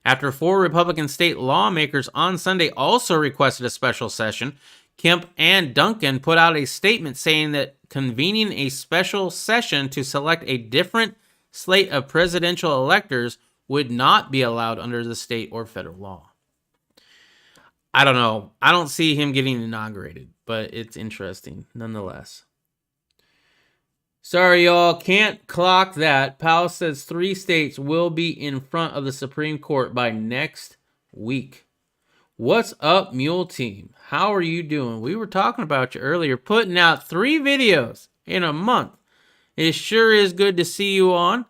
After 4 Republican state lawmakers on Sunday also requested a special session, Kemp and Duncan put out a statement saying that convening a special session to select a different slate of presidential electors would not be allowed under the state or federal law. I don't know. I don't see him getting inaugurated, but it's interesting nonetheless. Sorry, y'all. Can't clock that. Powell says 3 states will be in front of the Supreme Court by next week. What's up, Mule Team? How are you doing? We were talking about you earlier, putting out 3 videos in a month. It sure is good to see you on.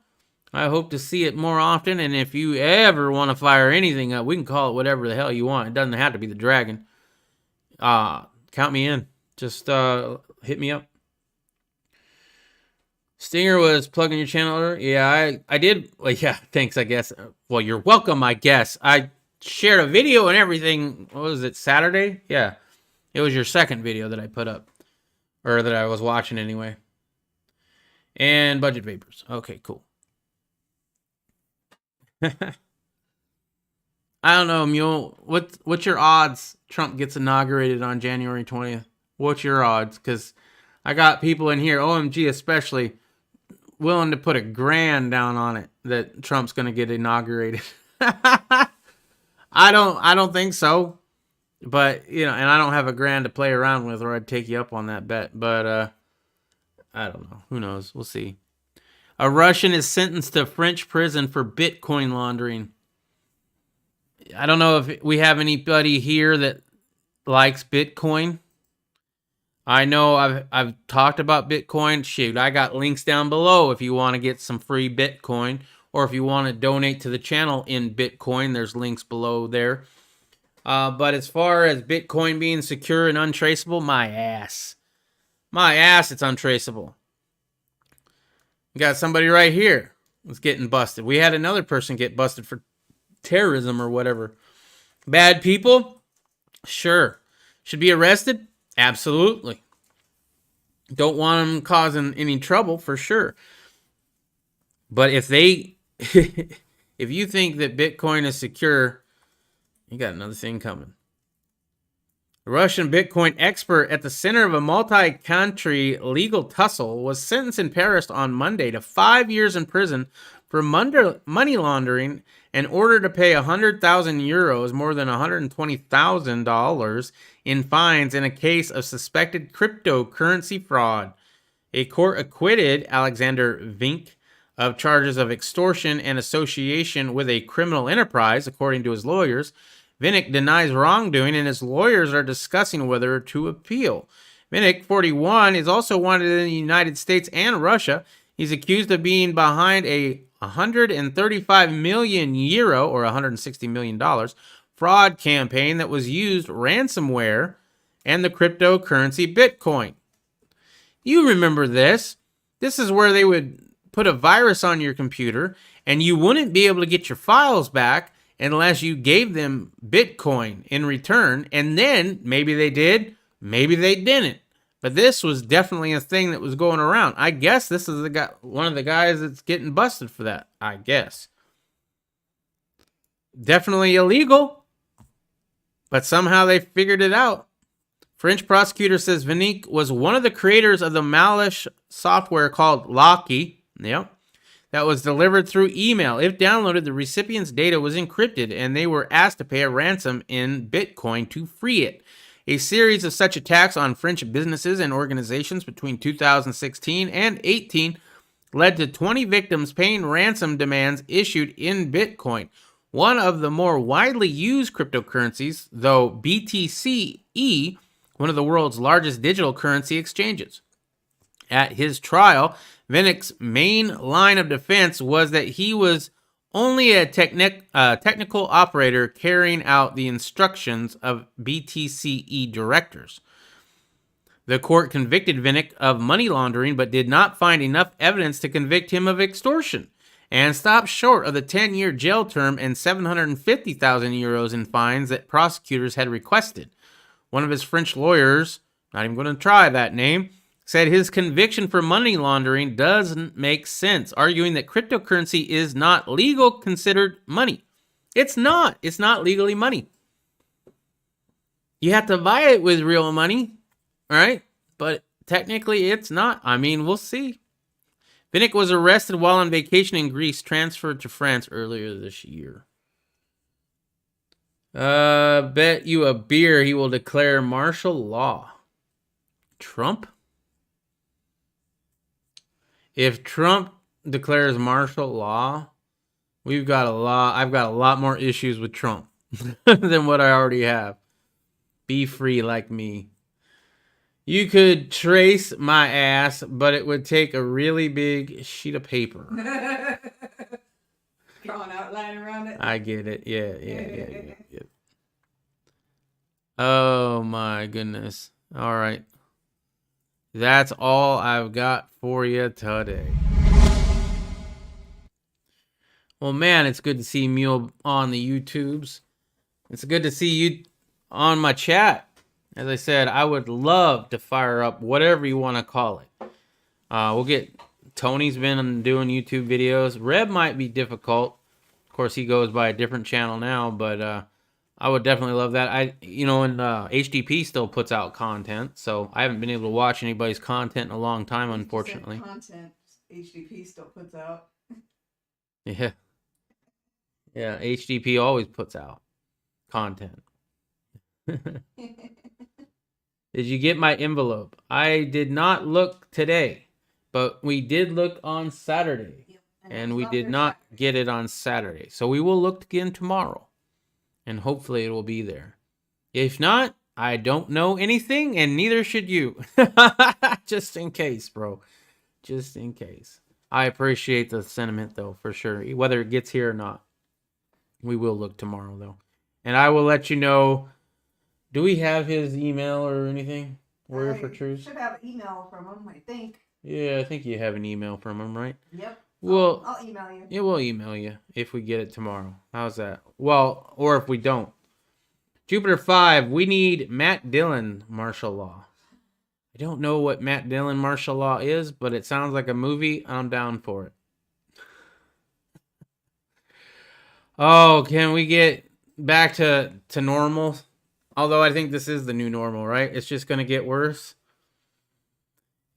I hope to see it more often, and if you ever want to fire anything up, we can call it whatever the hell you want. It doesn't have to be the dragon. Count me in. Just hit me up. Stinger was plugging your channel earlier. Yeah, I did. Well, yeah, thanks, I guess. Well, you're welcome, I guess. I shared a video and everything. What was it, Saturday? Yeah. It was your second video that I put up. Or that I was watching anyway. And Budget Vapors. Okay, cool. I don't know, Mule. What's your odds Trump gets inaugurated on January 20th? What's your odds? Because I got people in here, OMG especially, willing to put $1,000 down on it that Trump's going to get inaugurated. I I don't think so. But, you know, and I don't have $1,000 to play around with, or I'd take you up on that bet. But I don't know. Who knows? We'll see. A Russian is sentenced to French prison for Bitcoin laundering. I don't know if we have anybody here that likes Bitcoin. I know I've talked about Bitcoin. Shoot, I got links down below if you want to get some free Bitcoin, or if you want to donate to the channel in Bitcoin, there's links below there. But as far as Bitcoin being secure and untraceable, my ass, it's untraceable. We got somebody right here that's getting busted. We had another person get busted for terrorism or whatever. Bad people? Sure. Should be arrested? Absolutely. Don't want them causing any trouble, for sure. But if you think that Bitcoin is secure, you got another thing coming. A Russian Bitcoin expert at the center of a multi-country legal tussle was sentenced in Paris on Monday to 5 years in prison for money laundering and ordered to pay 100,000 euros, more than $120,000, in fines in a case of suspected cryptocurrency fraud. A court acquitted Alexander Vink of charges of extortion and association with a criminal enterprise, according to his lawyers. Vinnick denies wrongdoing, and his lawyers are discussing whether to appeal. Vinnick, 41, is also wanted in the United States and Russia. He's accused of being behind a 135 million euro, or $160 million, fraud campaign that was used ransomware and the cryptocurrency Bitcoin. You remember this. This is where they would put a virus on your computer, and you wouldn't be able to get your files back unless you gave them Bitcoin in return. And then maybe they did, maybe they didn't. But this was definitely a thing that was going around. I guess this is one of the guys that's getting busted for that, I guess. Definitely illegal, but somehow they figured it out. French prosecutor says Vinnick was one of the creators of the malicious software called Locky. Yep. That was delivered through email. If downloaded, the recipient's data was encrypted, and they were asked to pay a ransom in Bitcoin to free it. A series of such attacks on French businesses and organizations between 2016 and 18 led to 20 victims paying ransom demands issued in Bitcoin. One of the more widely used cryptocurrencies, though BTC-E, one of the world's largest digital currency exchanges. At his trial, Vinnick's main line of defense was that he was only a technical operator carrying out the instructions of BTC-E directors. The court convicted Vinnick of money laundering, but did not find enough evidence to convict him of extortion, and stopped short of the 10-year jail term and 750,000 euros in fines that prosecutors had requested. One of his French lawyers, not even going to try that name, said his conviction for money laundering doesn't make sense, arguing that cryptocurrency is not legal considered money. It's not. It's not legally money. You have to buy it with real money, all right? But technically it's not. I mean, we'll see. Vinnick was arrested while on vacation in Greece, transferred to France earlier this year. Bet you a beer he will declare martial law. Trump? If Trump declares martial law, I've got a lot more issues with Trump than what I already have. Be free like me. You could trace my ass, but it would take a really big sheet of paper. Draw an outline around it. I get it. Yeah. Oh my goodness. All right. That's all I've got for you today. Well, man, it's good to see Mule on the YouTubes. It's good to see you on my chat. As I said, I would love to fire up whatever you want to call it. We'll get... Tony's been doing YouTube videos. Reb might be difficult. Of course, he goes by a different channel now, but I would definitely love that. And HDP still puts out content, so I haven't been able to watch anybody's content in a long time, unfortunately. Content HDP still puts out. Yeah, HDP always puts out. content. Did you get my envelope? I did not look today, but we did look on Saturday. Yep. And it's we not did there not Saturday. get it on Saturday. So we will look again tomorrow. And hopefully it will be there. If not, I don't know anything, and neither should you. Just in case, bro. Just in case. I appreciate the sentiment, though, for sure. Whether it gets here or not. We will look tomorrow, though. And I will let you know. Do we have his email or anything? Warrior for I Truth? should have an email from him, I think. Yeah, I think you have an email from him, right? Yep. Well, I'll email you. yeah, we'll email you if we get it tomorrow. How's that? Well, or if we don't. Jupiter 5, we need Matt Dillon martial law. I don't know what Matt Dillon martial law is, but it sounds like a movie. I'm down for it. Oh, can we get back to normal? Although I think this is the new normal, right? It's just going to get worse.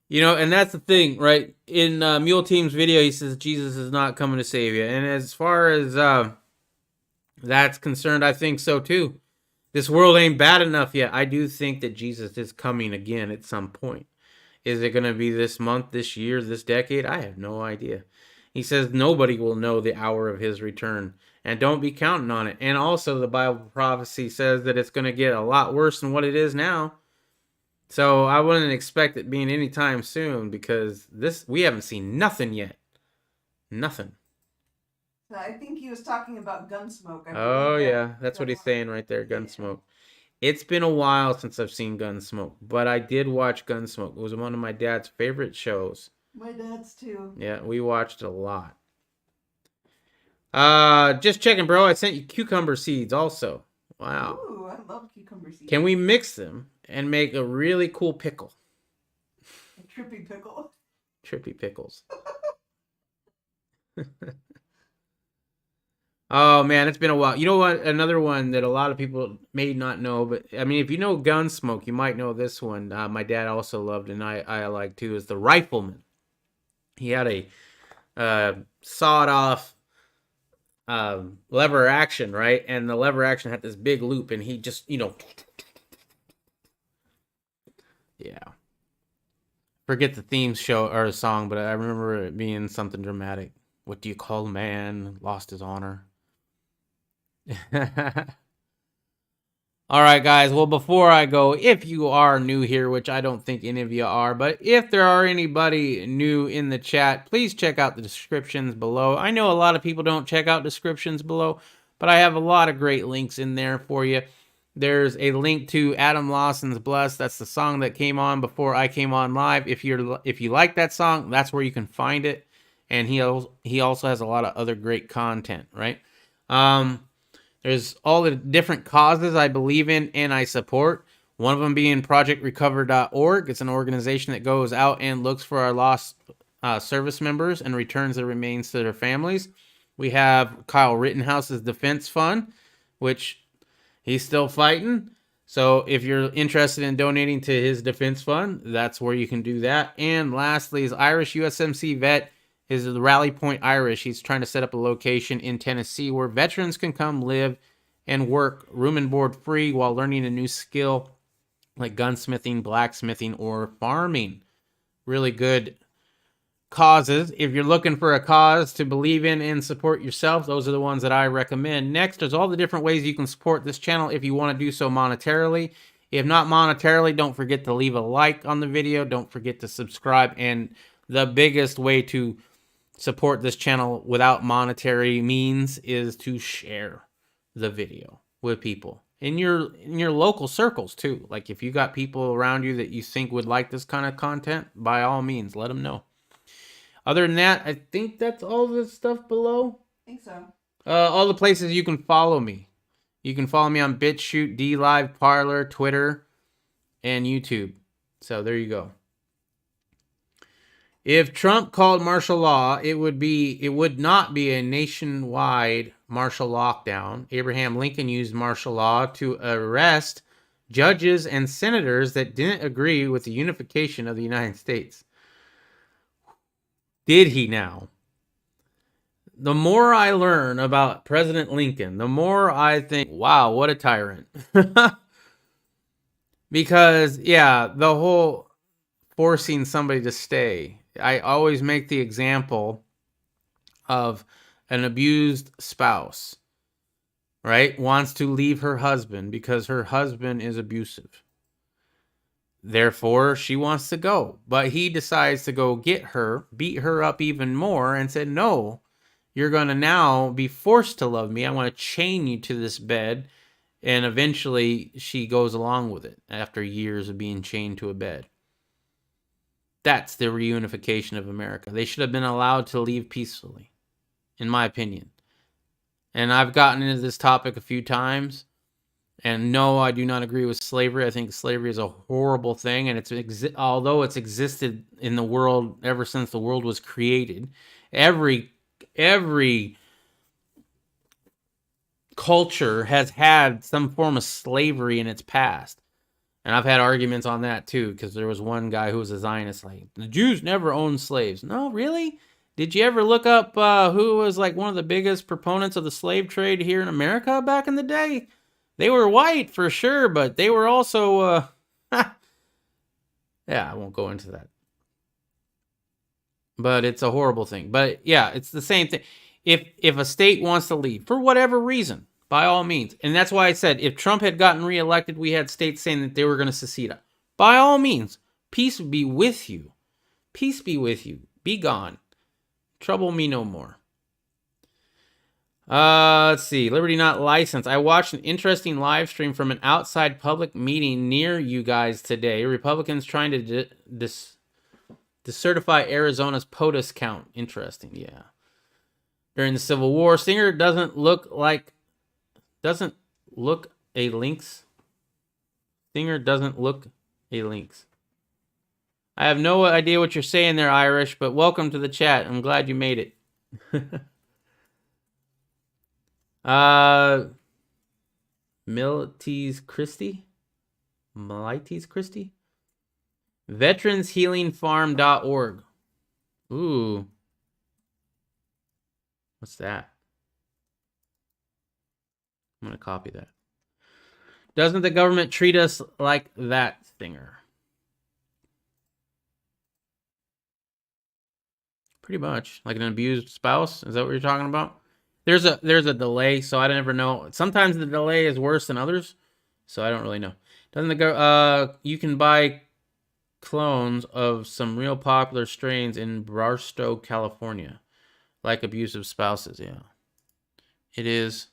You know, and that's the thing, right? In Mule Team's video, he says Jesus is not coming to save you. And as far as that's concerned, I think so too. This world ain't bad enough yet. I do think that Jesus is coming again at some point. Is it going to be this month, this year, this decade? I have no idea. He says nobody will know the hour of his return. And don't be counting on it. And also the Bible prophecy says that it's going to get a lot worse than what it is now. So I wouldn't expect it being anytime soon because we haven't seen nothing yet. Nothing. I think he was talking about Gunsmoke. Oh yeah, that's what he's saying right there, Gunsmoke. It's been a while since I've seen Gunsmoke, but I did watch Gunsmoke. It was one of my dad's favorite shows. My dad's too. Yeah, we watched it a lot. Just checking, bro. I sent you cucumber seeds also. Wow. Ooh, I love cucumber seeds. Can we mix them and make a really cool pickle? A trippy pickle. Trippy pickles. Oh man, it's been a while. You know what? Another one that a lot of people may not know, but I mean, if you know Gunsmoke, you might know this one. My dad also loved, and I like too, is the Rifleman. He had a sawed-off lever action, right? And the lever action had this big loop, and he just, yeah. Forget the theme show or song, but I remember it being something dramatic. What do you call a man lost his honor? All right, guys. Well, before I go, if you are new here, which I don't think any of you are, but if there are anybody new in the chat, please check out the descriptions below. I know a lot of people don't check out descriptions below, but I have a lot of great links in there for you. There's a link to Adam Lawson's Blessed. That's the song that came on before I came on live. If you like that song, that's where you can find it. And he also has a lot of other great content, right? There's all the different causes I believe in and I support. One of them being ProjectRecover.org. It's an organization that goes out and looks for our lost service members and returns their remains to their families. We have Kyle Rittenhouse's Defense Fund, which he's still fighting. So if you're interested in donating to his defense fund, that's where you can do that. And lastly is Irish USMC Vet. Is the Rally Point Irish. He's trying to set up a location in Tennessee where veterans can come live and work room and board free while learning a new skill like gunsmithing, blacksmithing, or farming. Really good causes. If you're looking for a cause to believe in and support yourself, those are the ones that I recommend. Next, there's all the different ways you can support this channel if you want to do so monetarily. If not monetarily, don't forget to leave a like on the video. Don't forget to subscribe. And the biggest way to support this channel without monetary means is to share the video with people in your local circles too. Like if you got people around you that you think would like this kind of content, by all means, let them know. Other than that, I think that's all the stuff below. I think so. All the places you can follow me. You can follow me on BitChute, DLive, Parler, Twitter, and YouTube. So there you go. If Trump called martial law, it would not be a nationwide martial lockdown. Abraham Lincoln used martial law to arrest judges and senators that didn't agree with the unification of the United States. Did he now? the more I learn about President Lincoln, the more I think, wow, what a tyrant. Because, yeah, the whole forcing somebody to stay. I always make the example of an abused spouse, right? Wants to leave her husband because her husband is abusive. Therefore, she wants to go. But he decides to go get her, beat her up even more, and said, no, you're going to now be forced to love me. I want to chain you to this bed. And eventually, she goes along with it after years of being chained to a bed. That's the reunification of America. They should have been allowed to leave peacefully, in my opinion. And I've gotten into this topic a few times. And no, I do not agree with slavery. I think slavery is a horrible thing, and although it's existed in the world ever since the world was created, every culture has had some form of slavery in its past. And I've had arguments on that too, because there was one guy who was a Zionist, like, the Jews never owned slaves. No, really? Did you ever look up who was like one of the biggest proponents of the slave trade here in America back in the day? They were white for sure, but they were also, yeah, I won't go into that. But it's a horrible thing. But yeah, it's the same thing. If a state wants to leave for whatever reason, by all means, and that's why I said if Trump had gotten reelected, we had states saying that they were going to secede. By all means, peace be with you. Peace be with you. Be gone. Trouble me no more. Let's see. Liberty not licensed. I watched an interesting live stream from an outside public meeting near you guys today. Republicans trying to decertify Arizona's POTUS count. Interesting, yeah. During the Civil War, Stinger doesn't look a lynx. Stinger doesn't look a lynx. I have no idea what you're saying there, Irish, but welcome to the chat. I'm glad you made it. Milites Christie? VeteransHealingFarm.org. Ooh. What's that? I'm going to copy that. Doesn't the government treat us like that, Stinger? Pretty much. Like an abused spouse? Is that what you're talking about? There's a delay, so I never know. Sometimes the delay is worse than others, so I don't really know. Doesn't you can buy clones of some real popular strains in Barstow, California, like abusive spouses. Yeah, it is.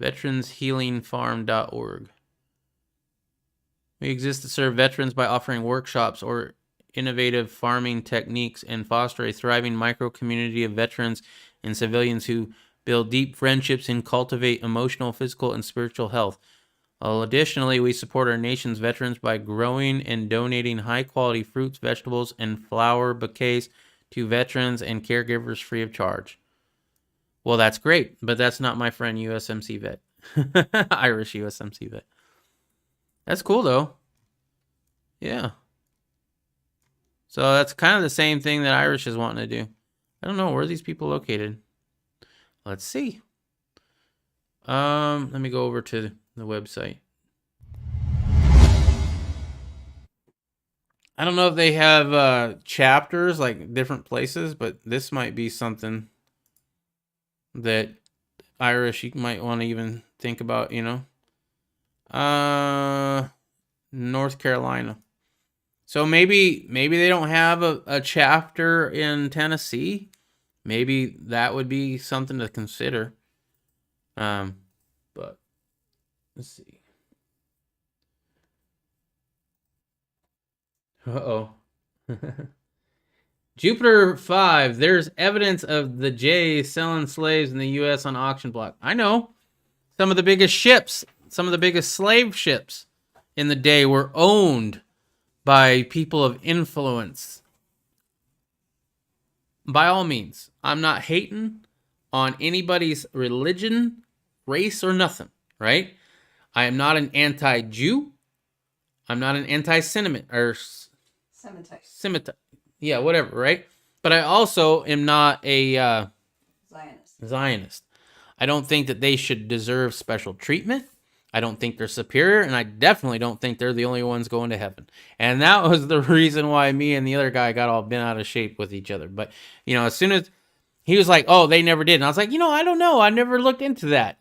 VeteransHealingFarm.org. We exist to serve veterans by offering workshops or innovative farming techniques and foster a thriving micro-community of veterans and civilians who build deep friendships and cultivate emotional, physical, and spiritual health. Additionally, we support our nation's veterans by growing and donating high-quality fruits, vegetables, and flower bouquets to veterans and caregivers free of charge. Well, that's great, but that's not my friend USMC vet. Irish USMC vet. That's cool, though. Yeah. So that's kind of the same thing that Irish is wanting to do. I don't know. Where are these people located? Let's see. Let me go over to the website. I don't know if they have chapters, like different places, but this might be something that Irish you might want to even think about, you know. North Carolina. So maybe they don't have a chapter in Tennessee. Maybe that would be something to consider. But let's see. Uh-oh. Jupiter 5. There's evidence of the Jays selling slaves in the U.S. on auction block. I know. Some of the biggest ships, some of the biggest slave ships in the day were owned by people of influence. By all means, I'm not hating on anybody's religion, race, or nothing, right? I am not an anti-Jew. I'm not an anti-Semite or Semite. Yeah, whatever, right? But I also am not a Zionist. Zionist. I don't think that they should deserve special treatment. I don't think they're superior, and I definitely don't think they're the only ones going to heaven. And that was the reason why me and the other guy got all bent out of shape with each other. But, you know, as soon as he was like, oh, they never did. And I was like, you know, I don't know. I never looked into that.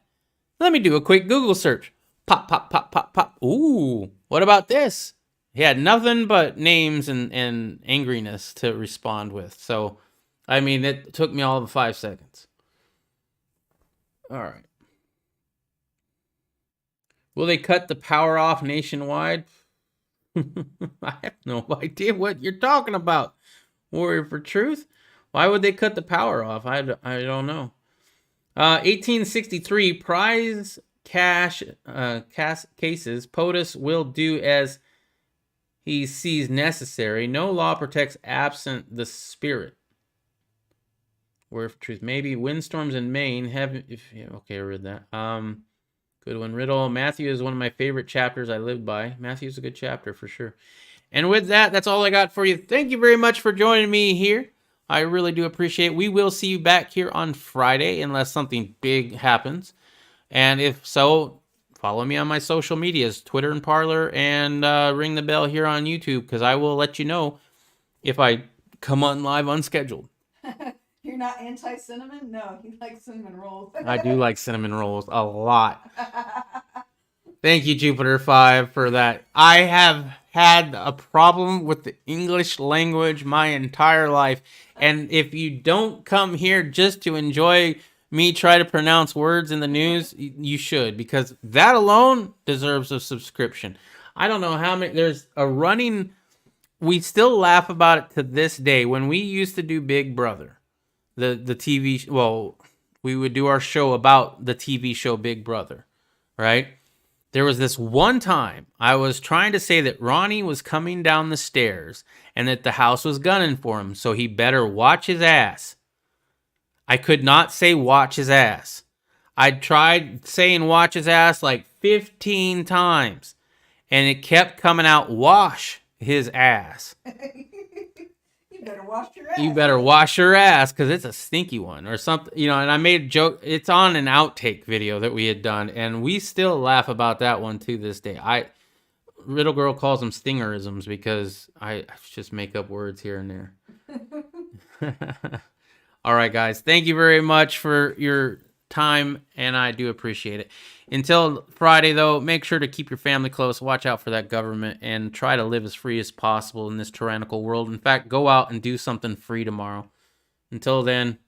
Let me do a quick Google search. Pop, pop, pop, pop, pop. Ooh, what about this? He had nothing but names and angriness to respond with. So, I mean, it took me all of 5 seconds. All right. Will they cut the power off nationwide? I have no idea what you're talking about. Warrior for Truth? Why would they cut the power off? I don't know. 1863, prize cash cases. POTUS will do as he sees necessary. No law protects absent the spirit. Warrior for Truth. Maybe windstorms in Maine have... okay, I read that. Good one, Riddle. Matthew is one of my favorite chapters I lived by. Matthew's a good chapter for sure. And with that, that's all I got for you. Thank you very much for joining me here. I really do appreciate it. We will see you back here on Friday unless something big happens. And if so, follow me on my social medias, Twitter and Parler, and ring the bell here on YouTube because I will let you know if I come on live unscheduled. You're not anti-cinnamon? No, he likes cinnamon rolls. I do like cinnamon rolls a lot. Thank you, Jupiter 5, for that. I have had a problem with the English language my entire life. And if you don't come here just to enjoy me try to pronounce words in the news, you should, because that alone deserves a subscription. I don't know how many, there's a running, we still laugh about it to this day. When we used to do Big Brother, the TV, well, we would do our show about the TV show Big Brother, right? There was this one time I was trying to say that Ronnie was coming down the stairs and that the house was gunning for him, so he better watch his ass. I could not say watch his ass. I tried saying watch his ass like 15 times, and it kept coming out wash his ass. You better wash your ass. You better wash your ass because it's a stinky one or something, you know. And I made a joke. It's on an outtake video that we had done, and we still laugh about that one to this day. Riddle Girl calls them stingerisms because I just make up words here and there. All right, guys. Thank you very much for your time, and I do appreciate it. Until Friday, though, make sure to keep your family close, watch out for that government, and try to live as free as possible in this tyrannical world. In fact, go out and do something free tomorrow. Until then,